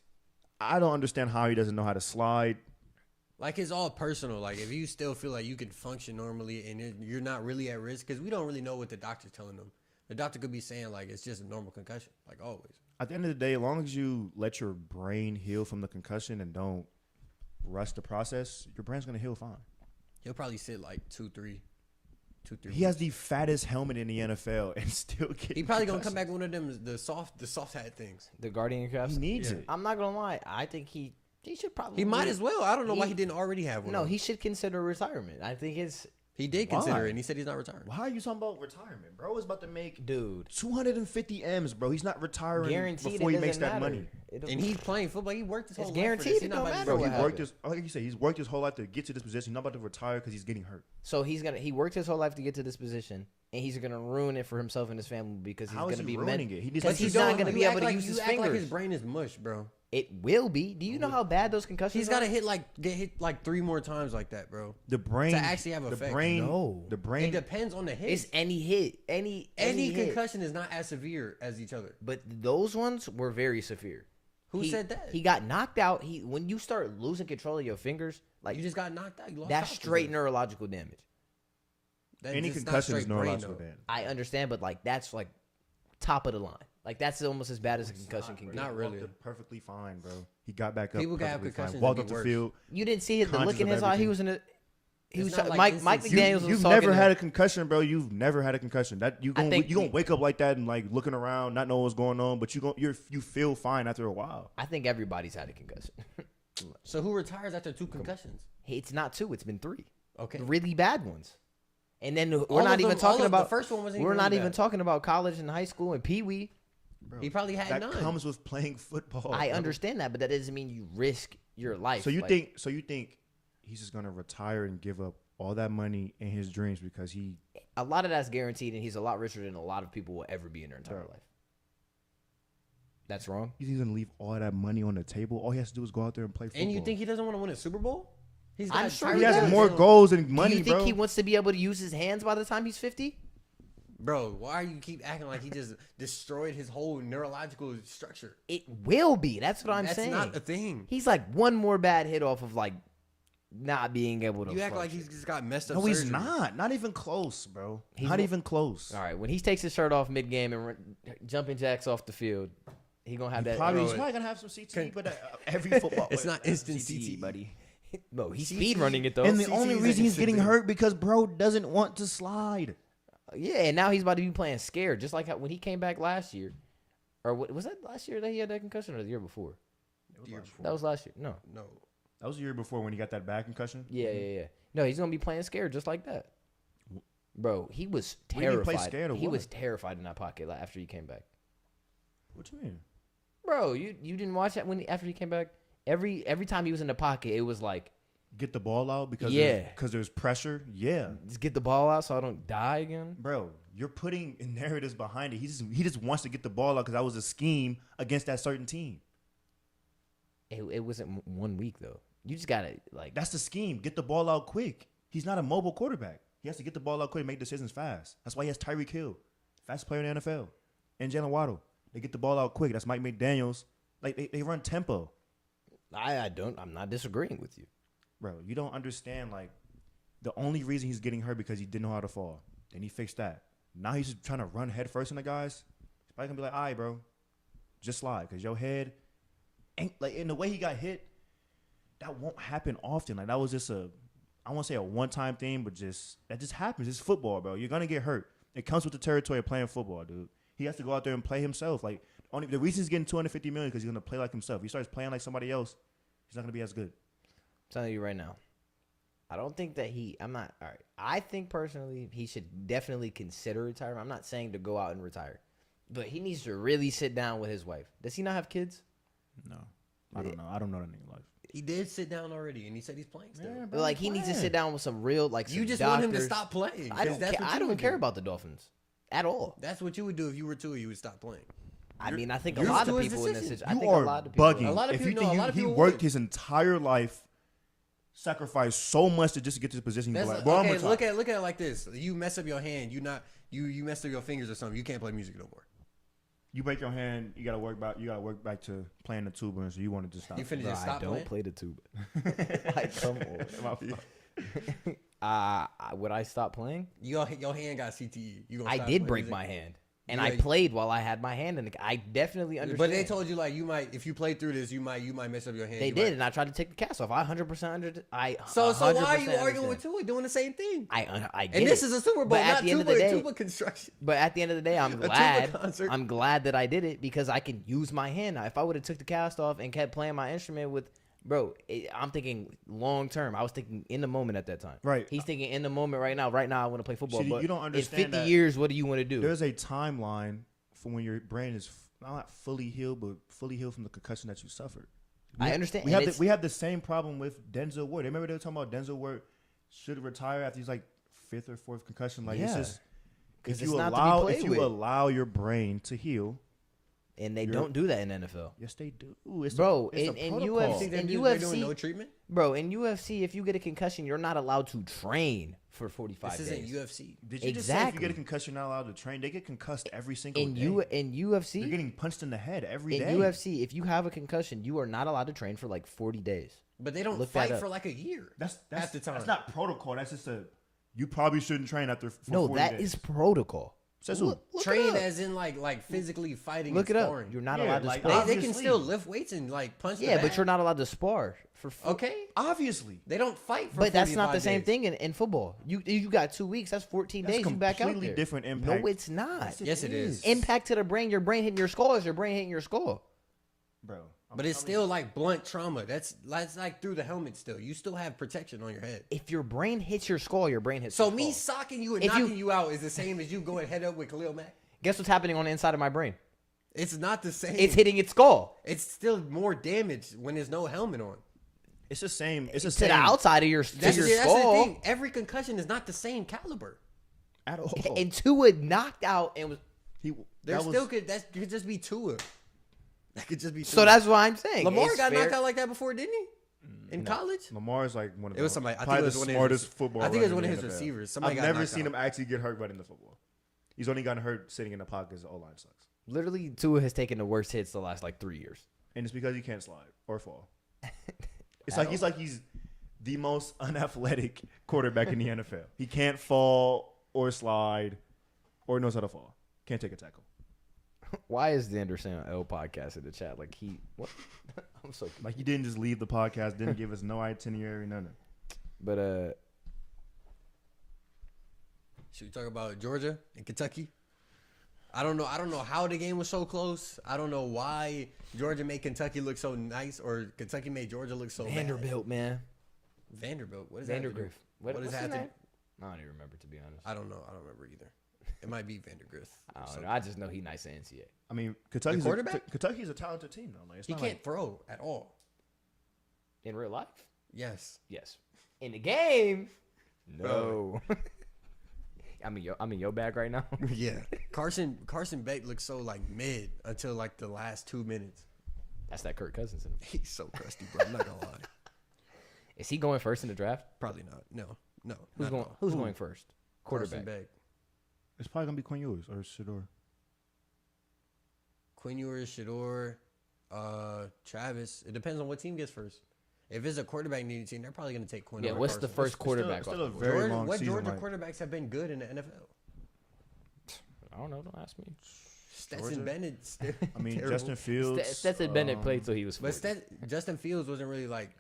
I don't understand how he doesn't know how to slide. Like it's all personal. Like if you still feel like you can function normally and you're not really at risk, because we don't really know what the doctor's telling them. The doctor could be saying like it's just a normal concussion, like always. At the end of the day, as long as you let your brain heal from the concussion and don't rush the process, your brain's gonna heal fine. He'll probably sit like 2-3. He has the fattest helmet in the NFL and still get. He probably gonna come back with one of them the soft hat things. The Guardian cuffs. He needs Yeah. it. I'm not gonna lie. I think he should probably. He might as well. I don't know why He- he didn't already have one. No, he should consider retirement. I think it's He did Why? consider it, and he said he's not retiring. Why are you talking about retirement? Bro is about to make dude 250 M's, bro. He's not retiring guaranteed. before it he makes doesn't that matter. money. And he's playing football. He worked his It's whole guaranteed life for this. it He's not don't about to matter Bro, what he happened. worked his. Like you say, he's worked his whole life to get to this position. He's not about to retire because he's getting hurt. So he worked his whole life to get to this position, and he's gonna ruin it for himself and his family because he's How is gonna he be ruining it? He needs because to he's sit not down. gonna You be able act to like, use his you act fingers. like his brain is mush, bro. It will be. Do you know how bad those concussions? He's got to are? get hit like 3 more times like that, bro. The brain To actually have the effect. brain. No. The It brain. depends on the hit. It's any hit, any hit. concussion is not as severe as each other. But those ones were very severe. Who said that? He got knocked out. When you start losing control of your fingers, like You just got knocked out. You lost that's consciousness. straight neurological damage. That's Any just not concussion is straight brain, neurological though. damage. I understand, but like that's like top of the line. Like that's almost as bad as a concussion can get. Not He really. walked up perfectly fine, bro. He got back up. People can have perfectly fine. concussions Walked and up be the worse. field. You didn't see the Conscious look in of his eye. He everything. was in a. He It's was not like Mike instances. McDaniels was You've talking never to- had a concussion, bro. You've never had a concussion. That you I gonna think you gonna we- wake up like that and like looking around, not knowing what's going on, but you feel fine after a while. I think everybody's had a concussion. So who retires after 2 concussions? It's not 2. It's been 3. Okay. The really bad ones. And then All we're of not even them- talking all of the about first one wasn't We're even not really even bad. talking about college and high school and Pee Wee. Bro, He probably had that 9. comes with playing football. I bro. understand that, but that doesn't mean you risk your life. So you Like, think he's just gonna retire and give up all that money and his dreams because he a lot of that's guaranteed, and he's a lot richer than a lot of people will ever be in their entire Bro. life. That's wrong. He's gonna leave all that money on the table. All he has to do is go out there and play football. And you think he doesn't want to win a Super Bowl? I'm sure he he has does. more goals than money, Do you think bro? he wants to be able to use his hands by the time he's 50? Bro, why you keep acting like he just destroyed his whole neurological structure? It will be. That's what I'm That's saying. not a thing. He's like one more bad hit off of like not being able to. You act like function. he's just got messed up. No, he's surgery. not. Not even close, bro. He's not mo- even close. All right, when he takes his shirt off mid game and jumping jacks off the field, he gonna have that. He's probably gonna have some CTE, but every football. It's not instant CTE, CTE, buddy. No, he's CTE. speed running it though. And the CTE only is reason he's like getting severe. hurt because bro doesn't want to slide. Yeah, and now he's about to be playing scared, just like how, when he came back last year, or what, was that last year that he had that concussion, or the year before? That was last year. No. No. That was the year before when he got that back concussion. Yeah. No, he's gonna be playing scared just like that. Bro, he was What do you mean, play terrified. scared or He what? was terrified in that pocket after he came back. What you mean? Bro, you didn't watch that after he came back? Every time he was in the pocket, it was like, Get the ball out because there's pressure. Yeah, just get the ball out so I don't die again. bro, you're putting narratives behind it. He just wants to get the ball out because that was a scheme against that certain team. It wasn't 1 week though. You just gotta like. That's the scheme. Get the ball out quick. He's not a mobile quarterback. He has to get the ball out quick and make decisions fast. That's why he has Tyreek Hill, fastest player in the NFL, and Jalen Waddle. They get the ball out quick. That's Mike McDaniels. Like they run tempo. I'm not disagreeing with you. Bro, you don't understand, like, the only reason he's getting hurt because he didn't know how to fall. Then he fixed that. Now he's just trying to run head first in the guys. He's probably going to be like, all right, bro, just slide. Because your head, ain't like, in the way he got hit, that won't happen often. Like, that was just I won't say a one-time thing, but that just happens. It's football, bro. You're going to get hurt. It comes with the territory of playing football, dude. He has to go out there and play himself. Like, the reason he's getting $250 million because he's going to play like himself. If he starts playing like somebody else, he's not going to be as good. I'm telling you right now, I don't think that I'm not, all right. I think personally he should definitely consider retirement. I'm not saying to go out and retire, but he needs to really sit down with his wife. Does he not have kids? No. I don't know. I don't know that nigga life. He did sit down already, and he said he's playing still. Yeah, But like he needs to sit down with some real like some You just doctors. want him to stop playing. I 'cause don't. that's Ca- what I you don't would care do. about the Dolphins at all. That's what you would do if you were Tua. You would stop playing. I mean, I think a You're lot to of his people in this decision. situation. I You think are a lot of people. bugging. A lot of If you people- think no, a lot of he people worked would. his entire life, sacrificed so much to just get to this position. He's That's like, bro, I'm okay. retired. Look at it like this. You mess up your hand. You mess up your fingers or something. You can't play music no more. You break your hand, you gotta work back to playing the tuba, and so you wanted to stop. You finna Bro, just I stop don't playing. play the tuba. Like, come on. Would I stop playing? Your hand got CTE. You gonna I stop did playing break music? my hand, and Yeah, I played while I had my hand in the. I definitely understand. But they told you like you might if you play through this you might mess up your hand. They You did, might- and I tried to take the cast off. I 100% under. I So why are you 100% arguing understand. with Tua doing the same thing? I get And this it. is a Super Bowl, But at not the end tuba, of the day, tuba construction. But at the end of the day, I'm tuba glad. concert. I'm glad that I did it because I can use my hand now. If I would have took the cast off and kept playing my instrument with, bro, I'm thinking long term. I was thinking in the moment at that time. Right. He's thinking in the moment right now. Right now, I want to play football. See, but you don't understand in 50 that years, what do you want to do? There's a timeline for when your brain is not fully healed, but fully healed from the concussion that you suffered. I understand. We and have we have the same problem with Denzel Ward. Remember they were talking about Denzel Ward should retire after he's like fifth or fourth concussion. Like it's Yeah. just 'Cause if it's you not to be allow played with. allow your brain to heal. And they You're- don't do that in NFL. Yes, they do. It's Bro, it's in protocol. You UFC think in they're doing UFC no treatment? Bro, in UFC, if you get a concussion, you're not allowed to train for 45 This days. isn't UFC. Did you just say if you Exactly. get a concussion, you're not allowed to train? They get concussed every single In day. in They're UFC, getting punched in the head every in day. UFC, if you have a concussion, you are not allowed to train for like 40 days. But they don't Look that fight up. for like a year. That's at the time. That's not protocol. That's just you probably shouldn't train after. For No, 40 that days. is protocol. Says who? Look it Train up. as in like physically fighting. Look and it up. sparring. You're not Yeah, allowed to like, spar. They can obviously. still lift weights and like punch. Yeah, the but bag. you're not allowed to spar for. Okay, Obviously, they don't fight for. But that's not 45 the same days. thing in football. You got 2 weeks. That's 14 That's days. You back out completely there. different impact. No, it's not. Yes, it is. Impact to the brain. Your brain hitting your skull is your brain hitting your skull. bro. But it's still like blunt trauma. That's like through the helmet. Still, you still have protection on your head. If your brain hits your skull, your brain hits. So your me skull. socking you and If you- knocking you out is the same as you going head up with Khalil Mack. Guess what's happening on the inside of my brain? It's not the same. It's hitting its skull. It's still more damage when there's no helmet on. It's the same. It's the To same the outside of your, That's, to your that's the skull. thing. Every concussion is not the same caliber. at all. And Tua knocked out and was. He, There that was- still could just be Tua. That could just be. So that's what I'm saying. Lamar It's got fair. knocked out like that before, didn't he? In college? Lamar's like one of It was somebody. I think probably it was the one of smartest his. football. I think it was runners one of in his the NFL. receivers. Somebody I've got never knocked seen out. him actually get hurt running the football. He's only gotten hurt sitting in the pocket because the O-line sucks. Literally, Tua has taken the worst hits the last like 3 years. And it's because he can't slide or fall. It's like he's the most unathletic quarterback in the NFL. He can't fall or slide or knows how to fall. Can't take a tackle. Why is Xander saying L podcast in the chat? Like what? I'm so Like he didn't just leave the podcast, didn't give us no itinerary, nothing. But Should we talk about Georgia and Kentucky? I don't know how the game was so close. I don't know why Georgia made Kentucky look so nice or Kentucky made Georgia look so Vanderbilt, man. bad. Vanderbilt. What is Vandergriff. What does what's that have his to name? I don't even remember, to be honest. I don't know. I don't remember either. It might be Vandergriff. I don't know. I just know he nice at NCAA. I mean, Kentucky's quarterback? Kentucky's a talented team though. Like, it's He not can't like, throw at all. In real life? Yes. Yes. In the game? No. I'm in your bag right now. Yeah. Carson Beck looks so like mid until like the last 2 minutes. That's that Kirk Cousins in him. He's so crusty, bro. I'm not gonna lie. Is he going first in the draft? Probably not. No. Who's not going? at all. Who's going first? Quarterback. Carson Beck. it's probably gonna be Quinn Ewers or Shador. Quinn Ewers, Shador, Travis. It depends on what team gets first. If it's a quarterback needed team, they're probably going to take Quinn. Yeah. over What's the Carson. first quarterback? It's still off a the very board? long What season. Georgia Like, quarterbacks have been good in the NFL? I don't know. Don't ask me. Stetson Georgia? Bennett. I mean, terrible. Justin Fields. Stetson Bennett played till he was 40. But Justin Fields wasn't really like.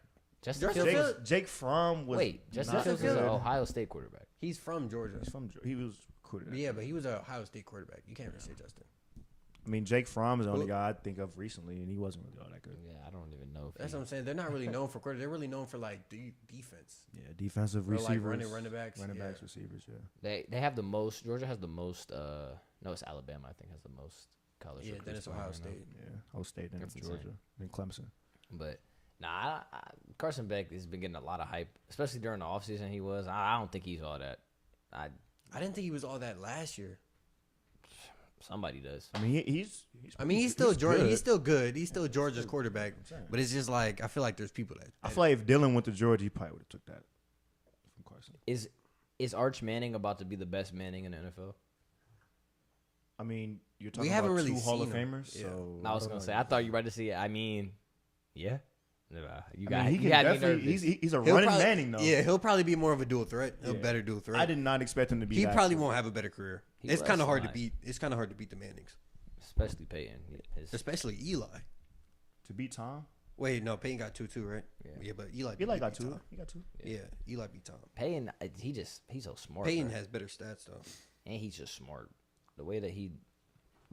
Justin Justin Fields. Fields- Jake Fromm was. Justin not Fields is good. an Ohio State quarterback. He's from Georgia. He's from. He was quarterback. Yeah, but he was a Ohio State quarterback. You can't really say Justin. I mean, Jake Fromm is the only guy I think of recently, and he wasn't really all that good. Yeah, I don't even know. If That's what I'm saying. They're not really known for quarter. They're really known for like defense. Yeah, defensive Or, like, receivers, running backs, running yeah. backs, receivers. Yeah, they have the most. Georgia has the most. No, it's Alabama. I think has the most college. Yeah, then recruits it's going Ohio right now. State. yeah. Ohio State, then That's Georgia, insane. then Clemson. But nah, Carson Beck has been getting a lot of hype, especially during the offseason. He was. I don't think he's all that. I didn't think he was all that last year. Somebody does. I mean, he's still Georgia. good. He's still good. He's still Georgia's quarterback. saying. But it's just like I feel like there's people that. I feel like if Dylan went to Georgia, he probably would have took that from Carson. Is Arch Manning about to be the best Manning in the NFL? I mean, you're talking haven't about really two Hall of seen him. Famers. Yeah. So I was don't gonna know. say. I thought you were about to see it. I mean, yeah. Nah, you I got. mean, he you can had me definitely. nervous. He's a He'll running probably- Manning though. Yeah, he'll probably be more of a dual threat, a Yeah. better dual threat. I did not expect him to be. He that probably good. won't have a better career. He It's was kind of hard to fine. beat. It's kind of hard to beat the Mannings, Especially Peyton. especially Eli. to beat Tom. Wait, no, Peyton got two too, right? Yeah. But Eli. Eli got beat two. Tom. He got two. Yeah, Eli beat Tom. Peyton, he's so smart. Peyton bro. has better stats though. And he's just smart. The way that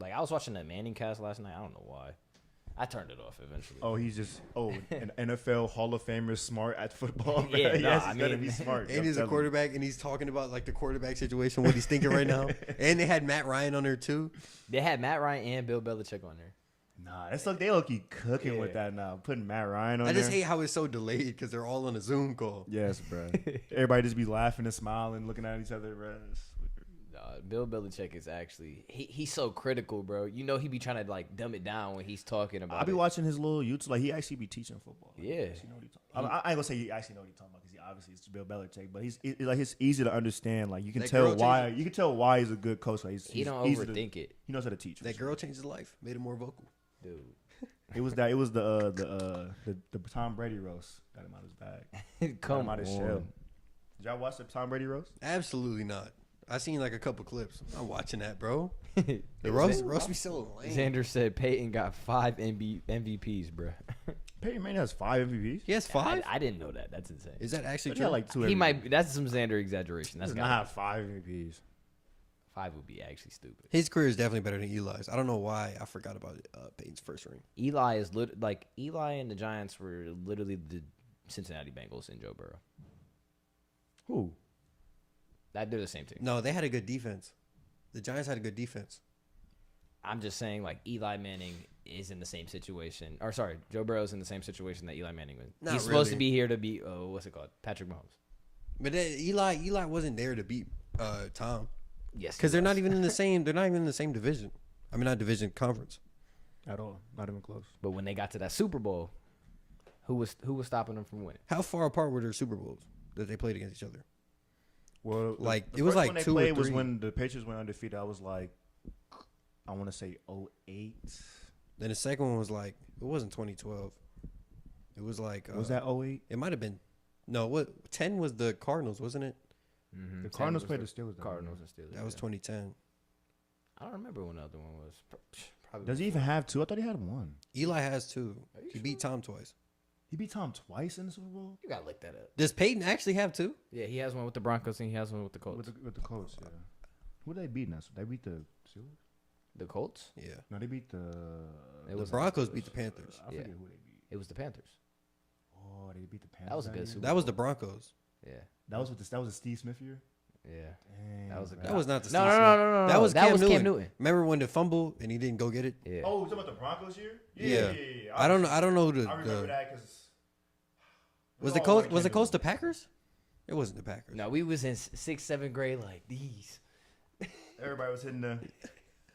I was watching that Manning cast last night. I don't know why. I turned it off eventually. Oh, he's just an NFL Hall of Famer, smart at football. Yeah, yes, nah, he's I gonna mean- be smart. And I'm he's a telling you. quarterback, and he's talking about like the quarterback situation, what he's thinking right now. And they had Matt Ryan on there too. They had Matt Ryan and Bill Belichick on there. Nah, it's like they keep cooking with Yeah. that now. Putting Matt Ryan on I just there. hate how it's so delayed because they're all on a Zoom call. Yes, bro. Everybody just be laughing and smiling, looking at each other, bro. Bill Belichick is actually he's so critical, bro. You know he be trying to like dumb it down when he's talking about. I be it. watching his little YouTube. Like he actually be teaching football. Like, Yeah. he actually know what he I ain't gonna say he actually know what he's talking about because he obviously it's Bill Belichick, but it's easy to understand. Like you can That tell girl why changed- you can tell why he's a good coach. Like He don't easy to- overthink it, He knows how to teach. for That sure. girl changed his life, made him more vocal. dude. It was the Tom Brady roast got him out of his bag. Got Come him out on. of his shell. Did y'all watch the Tom Brady roast? Absolutely not. I seen like a couple clips. I'm not watching that, bro. The roast be so lame. Xander said Peyton got 5 MVPs, bro. Peyton Manning has 5 MVPs. He has 5. I didn't know that. That's insane. Is that actually He true? had like 2. He MVPs. might. That's some Xander exaggeration. He That's does got not have 5 MVPs. 5 would be actually stupid. His career is definitely better than Eli's. I don't know why I forgot about Peyton's first ring. Eli is like Eli and the Giants were literally the Cincinnati Bengals and Joe Burrow. Who? They're the same team. No, they had a good defense. The Giants had a good defense. I'm just saying, like Eli Manning is in the same situation. Or sorry, Joe Burrow's in the same situation that Eli Manning was. Not He's supposed to really. be here to beat. What's it called? Patrick Mahomes. But Eli wasn't there to beat Tom Yes, because they're not even in the same. They're not even in the same division. I mean, not division, conference. At all. Not even close. But when they got to that Super Bowl, who was stopping them from winning? How far apart were their Super Bowls that they played against each other? Well, Like, the it was first like one they 2 or played was 3. when the Patriots went undefeated. I was like, I want to say 08. Then the second one was like, it wasn't 2012. It was like, Was that 08? it might have been. No, what 10 was the Cardinals, wasn't it? The Cardinals played the Steelers. Cardinals and Steelers. That was yeah. 2010. I don't remember when the other one was. Probably Does he even have two? I thought he had one. Eli has 2. Are you He beat Tom twice. He beat Tom twice in the Super Bowl You gotta look that up. Does Peyton actually have 2? Yeah, he has one with the Broncos and he has one with the Colts. with the Colts. Yeah. Who did they beat now? They beat the Steelers. The Colts? Yeah. No, they beat the. It The was Broncos beat the Panthers. I forget Yeah. who they beat. It was the Panthers. Oh, they beat the Panthers. That was a good year? Super That was the Broncos. Yeah, That was a Steve Smith year. yeah. Dang, That was a man. That was not the No, Steve no, Smith. no, no, no. That was Cam Newton. Remember when the fumble and he didn't go get it? Yeah. Oh, you talking about the Broncos year? Yeah. I don't know. I don't know who I remember that because was the Colts. Was the Colts the Packers? It wasn't the Packers. No, we was in 6th, 7th grade like these. Everybody was hitting the.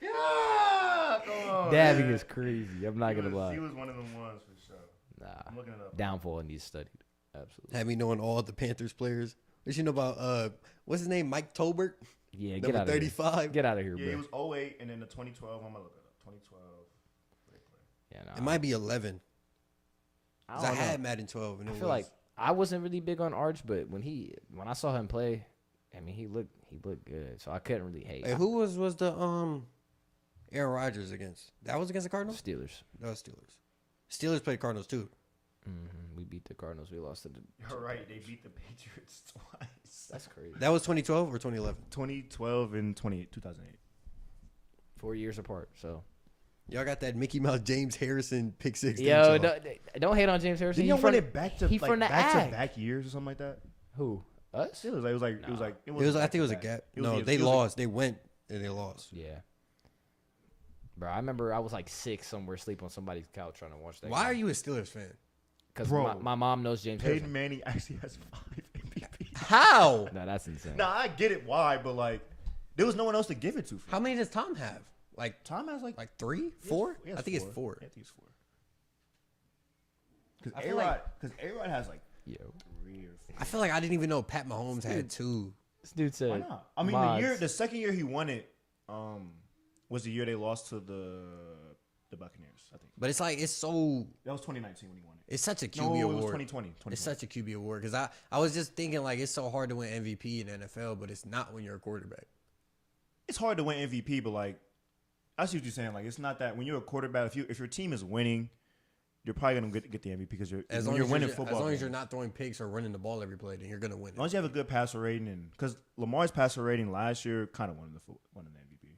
Yeah, come on. Dabbing man. is crazy. I'm not gonna lie. He was one of them ones for sure. Nah. I'm looking it up. Downfall needs studied. Absolutely. Had me knowing all the Panthers players. What you know about what's his name? Mike Tolbert, Yeah, get number out of here. 35. Get out of here, Yeah, bro. it was 08 and then the 2012. I'm gonna look it up. 2012. Yeah, nah. It might be 11. I 'Cause I don't know. had Madden 12, and I it feel was, like I wasn't really big on Arch, but when I saw him play, I mean, he looked good, so I couldn't really hate. Hey, who was the Aaron Rodgers against? That was against the Cardinals. Steelers. That was Steelers. Steelers played Cardinals too. We beat the Cardinals. We lost to the. You're right. They beat the Patriots twice. That's crazy. That was 2012 or 2011. 2012 and 2008. 4 years apart. So. Y'all got that Mickey Mouse James Harrison pick six. Yo, didn't y'all? don't hate on James Harrison. Didn't y'all He win from- it back to he like from the back Ag. to back years or something like that? Who? Us? It was like Nah. It was. I think it was a gap. No, they lost. They went and they lost. Yeah. Bro, I remember I was like 6 somewhere, sleep on somebody's couch trying to watch that. Why are you a Steelers fan? Because Bro, my mom knows James Peyton Harrison. Manning actually has 5 MVPs. How? No, that's insane. Nah, I get it why, but like there was no one else to give it to. How many does Tom have? Like Tom has like 3, he has 4? he has I think it's 4. I think it's 4. I Because feel A-Rod has like Yo. 3 or 4. I feel like I didn't even know Pat Mahomes had 2. This dude said. Why not? I mean, mods. the second year he won it, was the year they lost to the Buccaneers. I think But it's like it's so. that was 2019 when he won it. It's such a QB No, it award. was 2020. It's such a QB award because I was just thinking like it's so hard to win MVP in the NFL, but it's not when you're a quarterback. It's hard to win MVP, but like I see what you're saying. Like it's not that when you're a quarterback, if your team is winning, you're probably gonna get the MVP because you're winning football. As long as you're games. not throwing picks or running the ball every play, then you're gonna win. As long as you have a good passer rating, and because Lamar's passer rating last year kind of won the MVP.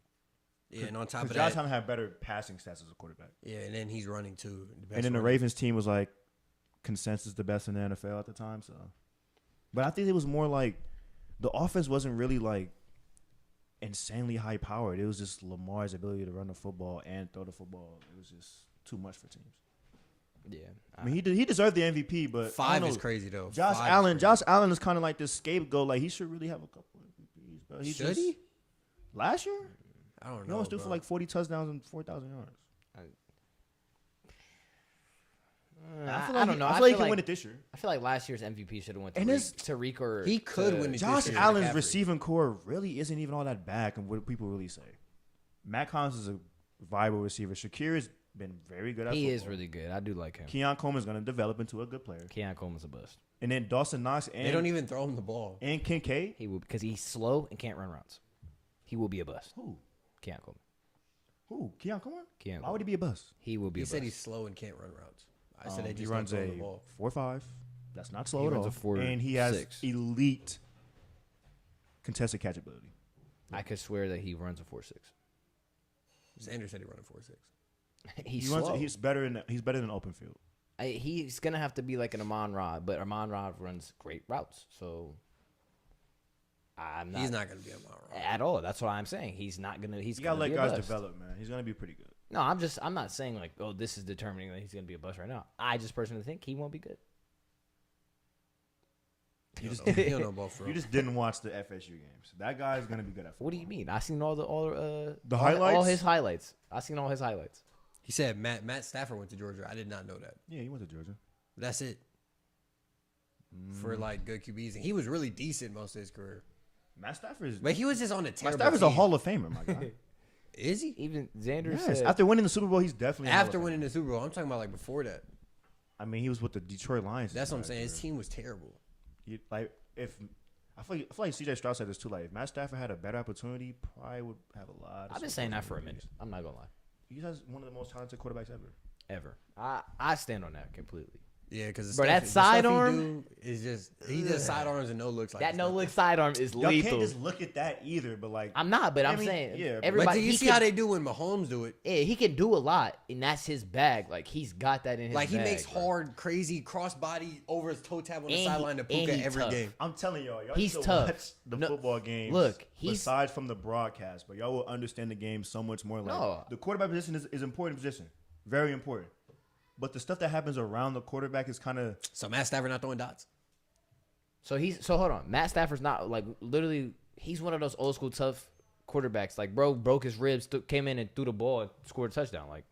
Yeah, and on top of Because Josh that, Allen had better passing stats as a quarterback. yeah, and then he's running too. And then the Ravens team was like consensus the best in the NFL at the time. So, but I think it was more like the offense wasn't really like insanely high powered. It was just Lamar's ability to run the football and throw the football. It was just too much for teams. Yeah. I mean, he deserved the MVP, but I 5 don't is know. crazy though. Josh 5 is Allen. crazy. Josh Allen is kind of like this scapegoat. Like he should really have a couple of MVPs, bro. Should he? Last year, I don't he know. almost threw bro. for like 40 touchdowns and 4,000 yards. I don't know. I feel like he can win it this year. I feel like last year's MVP should have went to And Tariq or He could to- win it. Josh this year, Allen's McCaffrey. receiving core really isn't even all that bad, and what people really say. Matt Collins is a viable receiver. Shakir has been very good at He football. is really good. I do like him. Keon Coleman is going to develop into a good player. Keon Coleman's a bust. And then Dawson Knox They don't and, even throw him the ball. and Kincaid. He will because he's slow and can't run routes. He will be a bust. Who? Keon Coleman. Who? Keon Coleman? Keon Why would he be a bust? He will be He a said bust. he's slow and can't run routes. I said they He just runs don't a throw the ball. 4.5. That's not slow He at runs all. a 4.6. And he has elite contested catch ability. I could swear that he runs a 4.6. Sanders said he run a 4.6. He's He slow. runs. He's better in open field. He's gonna have to be like an Amon Ra, but Amon Ra runs great routes. So I'm not. He's not going to be a Mara. at all. That's what I'm saying. He's not gonna. He's You gotta gonna let be a guys bust. develop, man. He's gonna be pretty good. No, I'm not saying like, oh, this is determining that he's gonna be a bust right now. I just personally think he won't be good. He don't know ball for You real. just didn't watch the FSU games. That guy's gonna be good at football. What do you mean? I seen all The all highlights? his highlights. I seen all his highlights. He said Matt Stafford went to Georgia. I did not know that. Yeah, he went to Georgia. That's it. For like good QBs, and he was really decent most of his career. Matt Stafford is. But he was just on a Matt terrible Stafford's team. a Hall of Famer, my guy. Is he? Even Xander Yes, said after winning the Super Bowl, he's definitely a Hall of After Famer. winning the Super Bowl, I'm talking about like before that. I mean, he was with the Detroit Lions. That's what I'm saying. His His team was terrible. like if I feel like CJ Stroud said this too. Like if Matt Stafford had a better opportunity, probably would have a lot. Of I've been saying that for a minute. I'm not gonna lie. He has one of the most talented quarterbacks ever. I stand on that completely. Yeah, because Bro, that sidearm is just he does sidearms and no looks like That it's no nothing. look sidearm is Y'all lethal. can't just look at that either. But like, I'm not, but I I'm mean, saying yeah, but everybody. But you he see can- how they do when Mahomes do it. Yeah, he can do a lot, and that's his bag. Like he's got that in his Like he bag, makes bro. hard, crazy crossbody over his toe tap on the And sideline to and Puka he every tough. game. I'm telling y'all He's need to tough. watch the No, football games. look, he's- aside from the broadcast, but y'all will understand the game so much more. Like No. the quarterback position is an important position, very important. But the stuff that happens around the quarterback is kind of So Matt Stafford not throwing dots. So hold on. Matt Stafford's not like literally. He's one of those old school tough quarterbacks. Like bro broke his ribs, came in and threw the ball and scored a touchdown. Like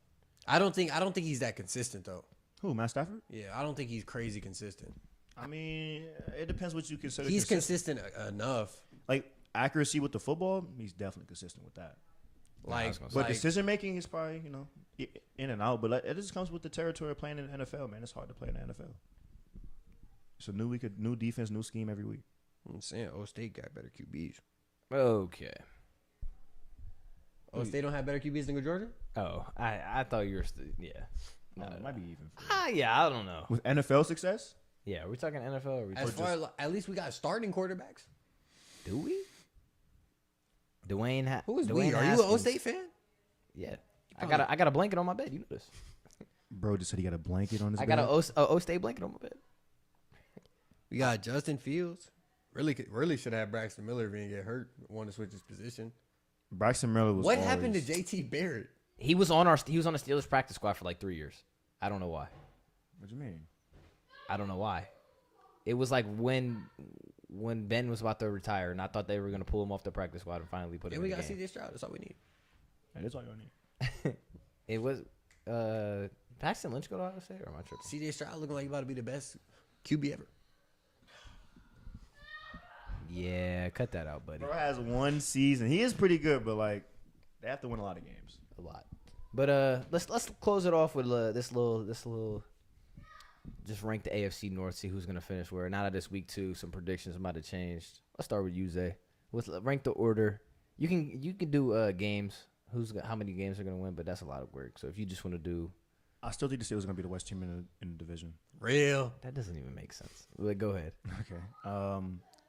I don't think he's that consistent though. who Matt Stafford. Yeah, I don't think he's crazy consistent. I mean, it depends what you consider. He's consistent enough. Like accuracy with the football, he's definitely consistent with that. Like, was gonna But like decision making is probably in and out. But like, it just comes with the territory of playing in the NFL, man. It's hard to play in the NFL. It's a new week, new defense, new scheme every week. I'm saying, State got better QBs. okay. State don't have better QBs than Georgia. Oh, I thought you were yeah. No, it might be even. Yeah, I don't know. With NFL success, Yeah, are we talking NFL? Or are we As talking, far as at least we got starting quarterbacks. do we? Dwayne. Who is Dwayne we? Are you an Haskins. State fan? Yeah. I got a blanket on my bed. You know this. bro just said he got a blanket on his. I bed. got a O State blanket on my bed. We got Justin Fields. Really should have Braxton Miller if he didn't get hurt. Want to switch his position. Braxton Miller was. What happened to always- JT Barrett? He was on the Steelers practice squad for like 3 years. I don't know why. What you mean? I don't know why. It was like when Ben was about to retire, and I thought they were gonna pull him off the practice squad and finally put him And we in got the game. CJ Stroud. That's all we need. Hey, that's all you need. It was Paxton Lynch go to Ohio State, or am I tripping? CJ Stroud looking like he about to be the best QB ever. Yeah, cut that out, buddy. Bro has one season. He is pretty good, but like they have to win a lot of games. A lot. But let's close it off with this little. Just rank the AFC North, see who's gonna finish where. Now that it's week 2, some predictions might have changed. Let's start with you, Zay. Let's rank the order. You can do games. How many games are gonna win? But that's a lot of work. So if you just want to do, I still think the Steelers are gonna be the West team in the division. Real. that doesn't even make sense. Like, go ahead. Okay.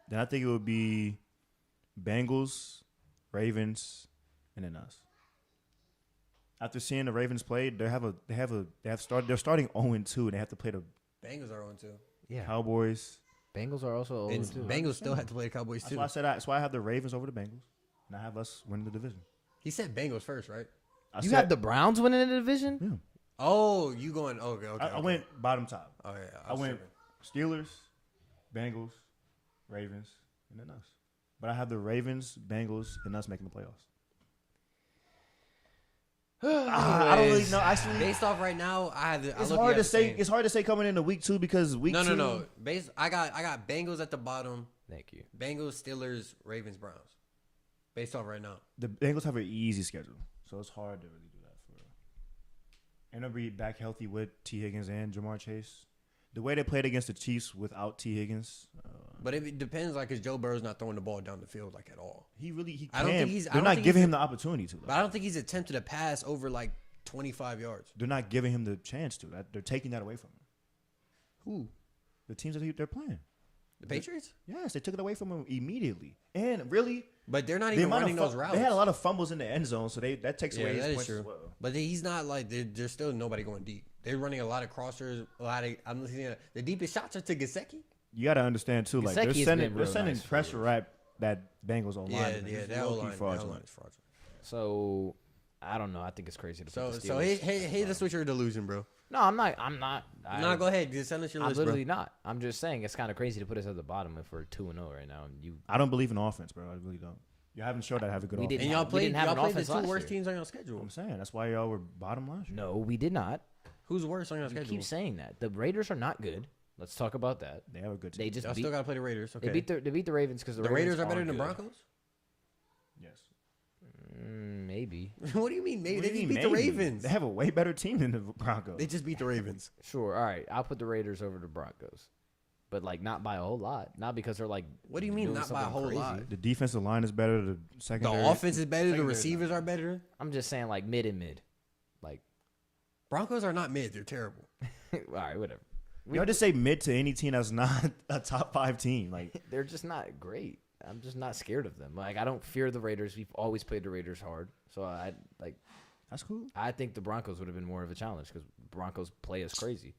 Then I think it would be Bengals, Ravens, and then us. After seeing the Ravens play, they're starting 0-2 and they have to play the Bengals are on too. Yeah, Cowboys. Bengals are also And 0-2. Bengals still have to play the Cowboys That's too. why I said that's why I have the Ravens over the Bengals, and I have us winning the division. He said Bengals first, right? You have the Browns winning the division. Yeah. Oh, you going? Okay. I went bottom top. Oh yeah. I went Steelers, Bengals, Ravens, and then us. But I have the Ravens, Bengals, and us making the playoffs. I don't really know. Actually, Based off right now, I have. it's hard to say. It's hard to say coming into week 2 because week 2. No. I got Bengals at the bottom. Thank you. Bengals, Steelers, Ravens, Browns. Based off right now. The Bengals have an easy schedule, so it's hard to really do that for real. And they'll be back healthy with T. Higgins and Jamar Chase. The way they played against the Chiefs without T. Higgins, But it depends, like, because Joe Burrow's not throwing the ball down the field like at all. he can. I don't think he's- I They're don't not think giving he's him the opportunity to. But I don't think he's attempted a pass over like 25 yards. They're not giving him the chance to. They're taking that away from him. Who? The teams that they're playing. The Patriots? Yes, they took it away from him immediately. And really, But they're not the even amount running of those routes. they had a lot of fumbles in the end zone, so that takes Yeah, away that his is points true. as well. But he's not like there's still nobody going deep. They're running a lot of crossers. I'm listening to the deepest shots are to Gesicki. You got to understand too, like Gesicki has been they're real sending nice for pressure at that Bengals online. Yeah, that whole line is fraudulent. So I don't know. I think it's crazy to So put the so Steelers. hey, that's what your delusion, bro. No, I'm not. No, go ahead. Just send us your I'm list, literally bro. not. I'm just saying it's kind of crazy to put us at the bottom if we're 2-0 right now. And you, I don't believe in offense, bro. I really don't. You haven't showed that have a good We offense. didn't And have- we didn't have an y'all played offense the two last worst year. teams on your schedule. I'm saying that's why y'all were bottom last year. No, we did not. Who's worse on your You schedule? keep saying that. The Raiders are not good. Let's talk about that. They have a good team. They just Y'all beat, still got to play the Raiders. Okay. they beat the Ravens because the Raiders are better than the Broncos? Yes. Maybe. What do you mean? Maybe What they do you just mean beat the maybe? Ravens. They have a way better team than the Broncos. They just beat the Ravens. Sure. All right. I'll put the Raiders over the Broncos. But, like, not by a whole lot. Not because they're, like, What do you mean doing not by a something whole crazy. lot? The defensive line is better. The The secondary. offense is better. The Secondary's receivers are better. I'm just saying, like, mid and mid. Like, Broncos are not mid. They're terrible. all right, whatever. Y'all just say mid to any team that's not a top 5 team. Like, They're just not great. I'm just not scared of them. Like, I don't fear the Raiders. We've always played the Raiders hard. So, that's cool. I think the Broncos would have been more of a challenge because Broncos play us crazy.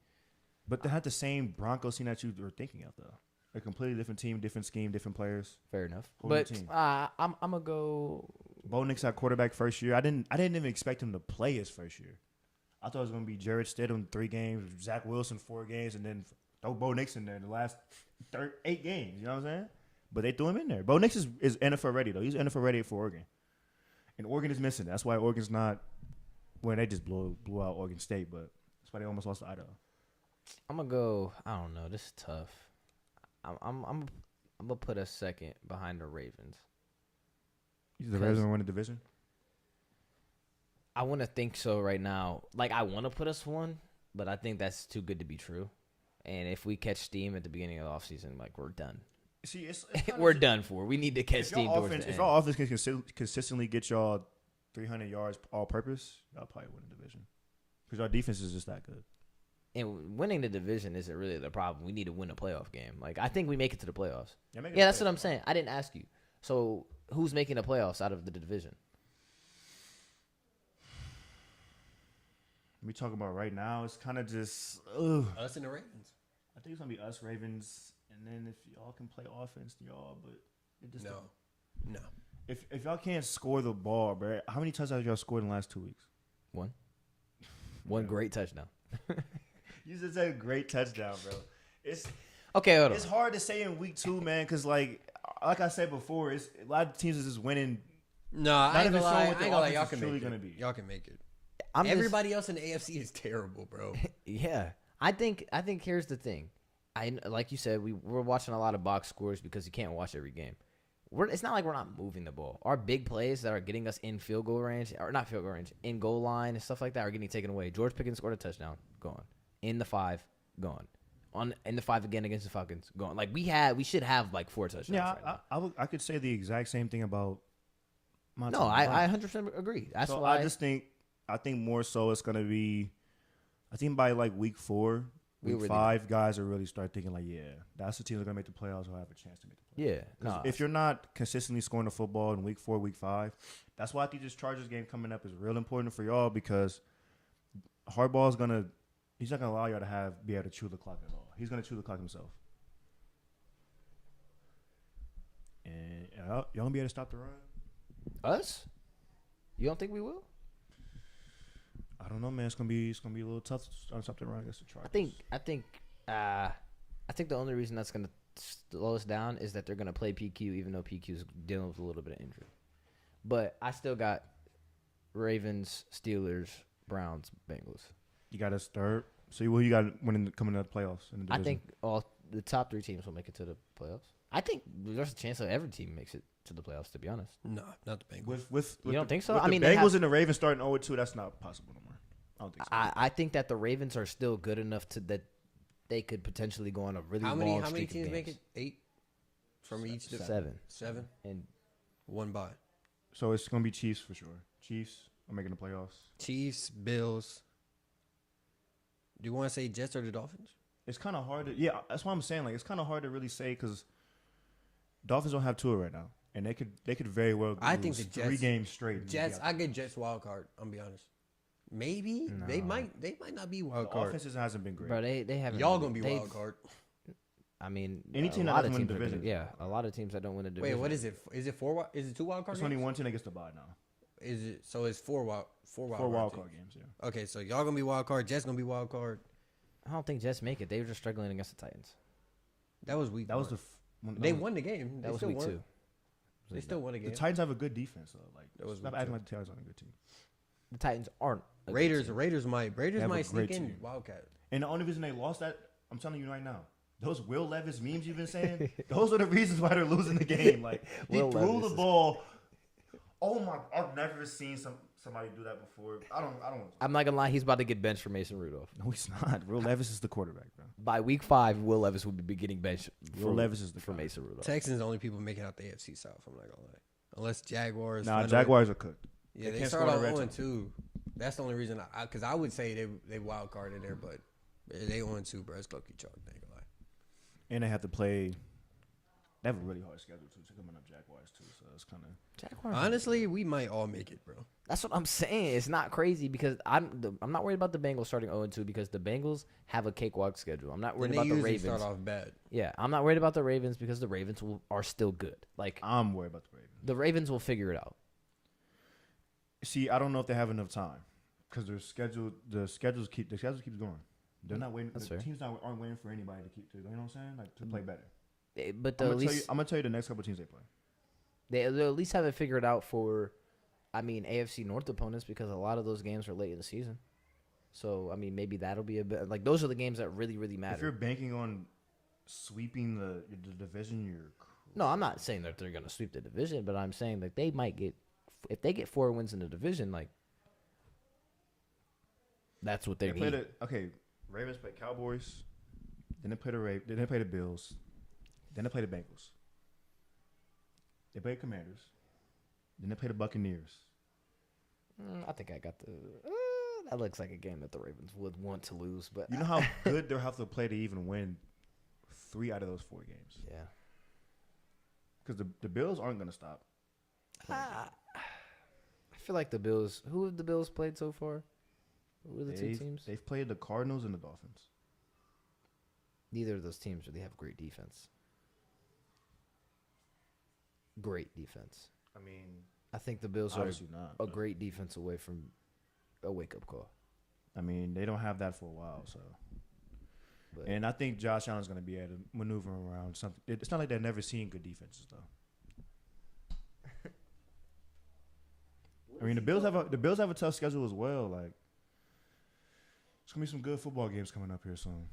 But they had the same Broncos team that you were thinking of, though. A completely different team, different scheme, different players. Fair enough. Whole new But team. I'm gonna go. Bo Nix at quarterback first year. I didn't even expect him to play his first year. I thought it was gonna be Jared Stidham 3 games, Zach Wilson 4 games, and then throw Bo Nix in there in the last 8 games. You know what I'm saying? But they threw him in there. Bo Nix is NFL ready though. He's NFL ready for Oregon, and Oregon is missing. That's why Oregon's not. Well, they just blew out Oregon State, but that's why they almost lost to Idaho. I'm gonna go. I don't know. This is tough. I'm gonna put us second behind the Ravens. The Ravens win the division. I want to think so right now. Like, I want to put us one, but I think that's too good to be true. And if we catch steam at the beginning of the offseason, like, we're done. See, it's We're done for. We need to catch If steam your towards offense, the if end. your offense can consistently get y'all 300 yards all purpose, y'all probably win the division because our defense is just that good. And winning the division isn't really the problem. We need to win a playoff game. Like, I think we make it to the playoffs. Yeah, Yeah, that's what I'm saying. I didn't ask you. So, who's making the playoffs out of the division? We talking about right now. It's kind of just. Ugh. Us and the Ravens. I think it's gonna be us Ravens, and then if y'all can play offense, y'all. But it just No. If y'all can't score the ball, bro, how many touchdowns y'all scored in the last 2 weeks? One great touchdown. You just said a great touchdown, bro. It's Okay, hold on. it's hard to say in week 2, man, because like I said before, it's a lot of teams is just winning. No, I ain't even gonna showing lie. what I the ain't gonna lie. offense Y'all is can truly make gonna it. be. Y'all can make it. I'm just- Everybody else in the AFC is terrible, bro. Yeah, I think here's the thing. Like you said, we're watching a lot of box scores because you can't watch every game. It's not like we're not moving the ball. Our big plays that are getting us in field goal range, or not field goal range, in goal line and stuff like that are getting taken away. George Pickens scored a touchdown, gone. In the 5, gone. In the 5 again against the Falcons, gone. Like we should have like 4 touchdowns. Yeah, right now. I could say the exact same thing about my No, team. I 100% agree. That's so why I think more so it's gonna be. I think by like week 4, We week really 5, guys will really start thinking like, yeah, that's the team that's gonna make the playoffs or have a chance to make the playoffs. Yeah, 'Cause no. if you're not consistently scoring the football in week 4, week 5, that's why I think this Chargers game coming up is real important for y'all because Harbaugh's he's not gonna allow y'all to be able to chew the clock at all. He's gonna chew the clock himself, and y'all gonna be able to stop the run. Us? You don't think we will? I don't know, man. It's gonna be a little tough to stop the run against the Chargers. I think the only reason that's gonna slow us down is that they're gonna play PQ, even though PQ is dealing with a little bit of injury. But I still got Ravens, Steelers, Browns, Bengals. You got us third. So what you got coming to the playoffs? In the I division? think all the top 3 teams will make it to the playoffs. I think there's a chance that every team makes it to the playoffs. To be honest, No, not the Bengals. with You don't think so? With I mean, the they Bengals have- and the Ravens starting 0-2. That's not possible no more. I don't think so. I think that the Ravens are still good enough that they could potentially go on a really How long many streak of teams make games. it? 8 from each. 7 7. and 1 bye. So it's gonna be Chiefs for sure. Chiefs are making the playoffs. Chiefs, Bills. Do you want to say Jets or the Dolphins? It's kind of hard to that's why I'm saying like it's kind of hard to really say because Dolphins don't have Tua right now, and they could very well. I think lose the Jets- 3 games straight. Jets. I get Jets wild card. I'm gonna be honest. Maybe they might not be The wild card. offenses hasn't been great. bro, they haven't. Y'all gonna be they've- wild card. I mean, Any a team that lot doesn't of win teams the are gonna- division. yeah, a lot of teams that don't win the Wait, division. what is it? Is it 4? Is it 2 wild card? There's only games? one team that gets the bye now. Is it so? It's 4 wild 4 wild card teams. games. Yeah. Okay, so y'all gonna be wild card. Jets gonna be wild card. I don't think Jets make it. They were just struggling against the Titans. That was week. That was one. the. They won the game. That They was still week won. 2. They still won a game. The Titans have a good defense, though. Like, That was stop good acting too. like the Titans aren't a good team. The Titans aren't. a good Raiders team. They have a might sneak great in. team. Wildcat. And the only reason they lost that, I'm telling you right now, those Will Levis memes you've been saying, those are the reasons why they're losing the game. Like, he Will threw Levis the is- ball. Oh my! I've never seen somebody do that before. I don't. I'm not gonna lie. He's about to get benched for Mason Rudolph. No, he's not. Will Levis is the quarterback, bro. By week 5, Will Levis will be getting benched. Will Levis is the for guy. Mason Rudolph. Texans the only people making out the AFC South. I'm not gonna lie. Unless Jaguars. Nah, find a- Jaguars are cooked. Yeah, they can't start score off in the red 0 zone. 2. That's the only reason. Because I would say they wild card in there, but they 0 2, bro. It's low-key chalk. I ain't gonna lie. And they have to play. They have a really hard schedule too. So coming up Jaguars too. So it's kind of. Jaguars. Honestly, we might all make it, bro. That's what I'm saying. It's not crazy because I'm not worried about the Bengals starting 0-2 because the Bengals have a cakewalk schedule. I'm not worried Then they about the usually Ravens. start off bad. Yeah, I'm not worried about the Ravens because the Ravens are still good. Like I'm worried about the Ravens. the Ravens will figure it out. See, I don't know if they have enough time because the schedules keeps going. They're not waiting. That's the fair. teams aren't waiting for anybody to keep to. You know what I'm saying? Like to play better. But I'm at least gonna tell you the next couple teams they play. they'll at least have it figured out for, AFC North opponents because a lot of those games are late in the season. So maybe that'll be a bit like those are the games that really really If you're matter. banking on sweeping the division, you're. No, I'm not saying that they're gonna sweep the division, but I'm saying that they might get if they get 4 wins in the division, like that's what they They need. play Ravens play Cowboys, then they play then they play the Bills, then they play the Bengals. They play the Commanders, then they play the Buccaneers. I think I got the. That looks like a game that the Ravens would want to lose, but You know how good they'll have to play to even win 3 out of those 4 games. yeah. Because the Bills aren't going to stop. I feel like the Bills. Who have the Bills played so far? Who are the two teams? They've played the Cardinals and the Dolphins. Neither of those teams really have great defense. Great defense. I mean, I think the Bills are obviously not. a but, great defense away from a wake-up call. I mean, they don't have that for a while. So, But and I think Josh Allen's going to be able to maneuver around something. It's not like they've never seen good defenses though. I mean, the Bills have a tough schedule as well. Like, it's gonna be some good football games coming up here soon.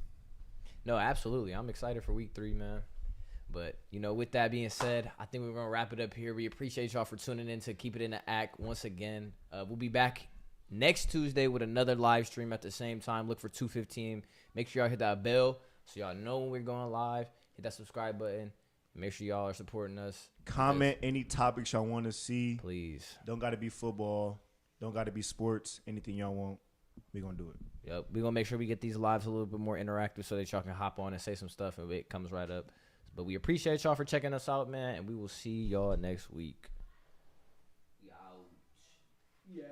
no, absolutely. I'm excited for week 3, man. But, with that being said, I think we're going to wrap it up here. We appreciate y'all for tuning in to Keep It in the Act once again. We'll be back next Tuesday with another live stream at the same time. Look for 2:15. Make sure y'all hit that bell so y'all know when we're going live. Hit that subscribe button. Make sure y'all are supporting us. Comment any topics y'all want to see. Please. Don't got to be football. Don't got to be sports. Anything y'all want, we gonna do it. Yep. We're going to make sure we get these lives a little bit more interactive so that y'all can hop on and say some stuff and it comes right up. But we appreciate y'all for checking us out, man, and we will see y'all next week. Yes.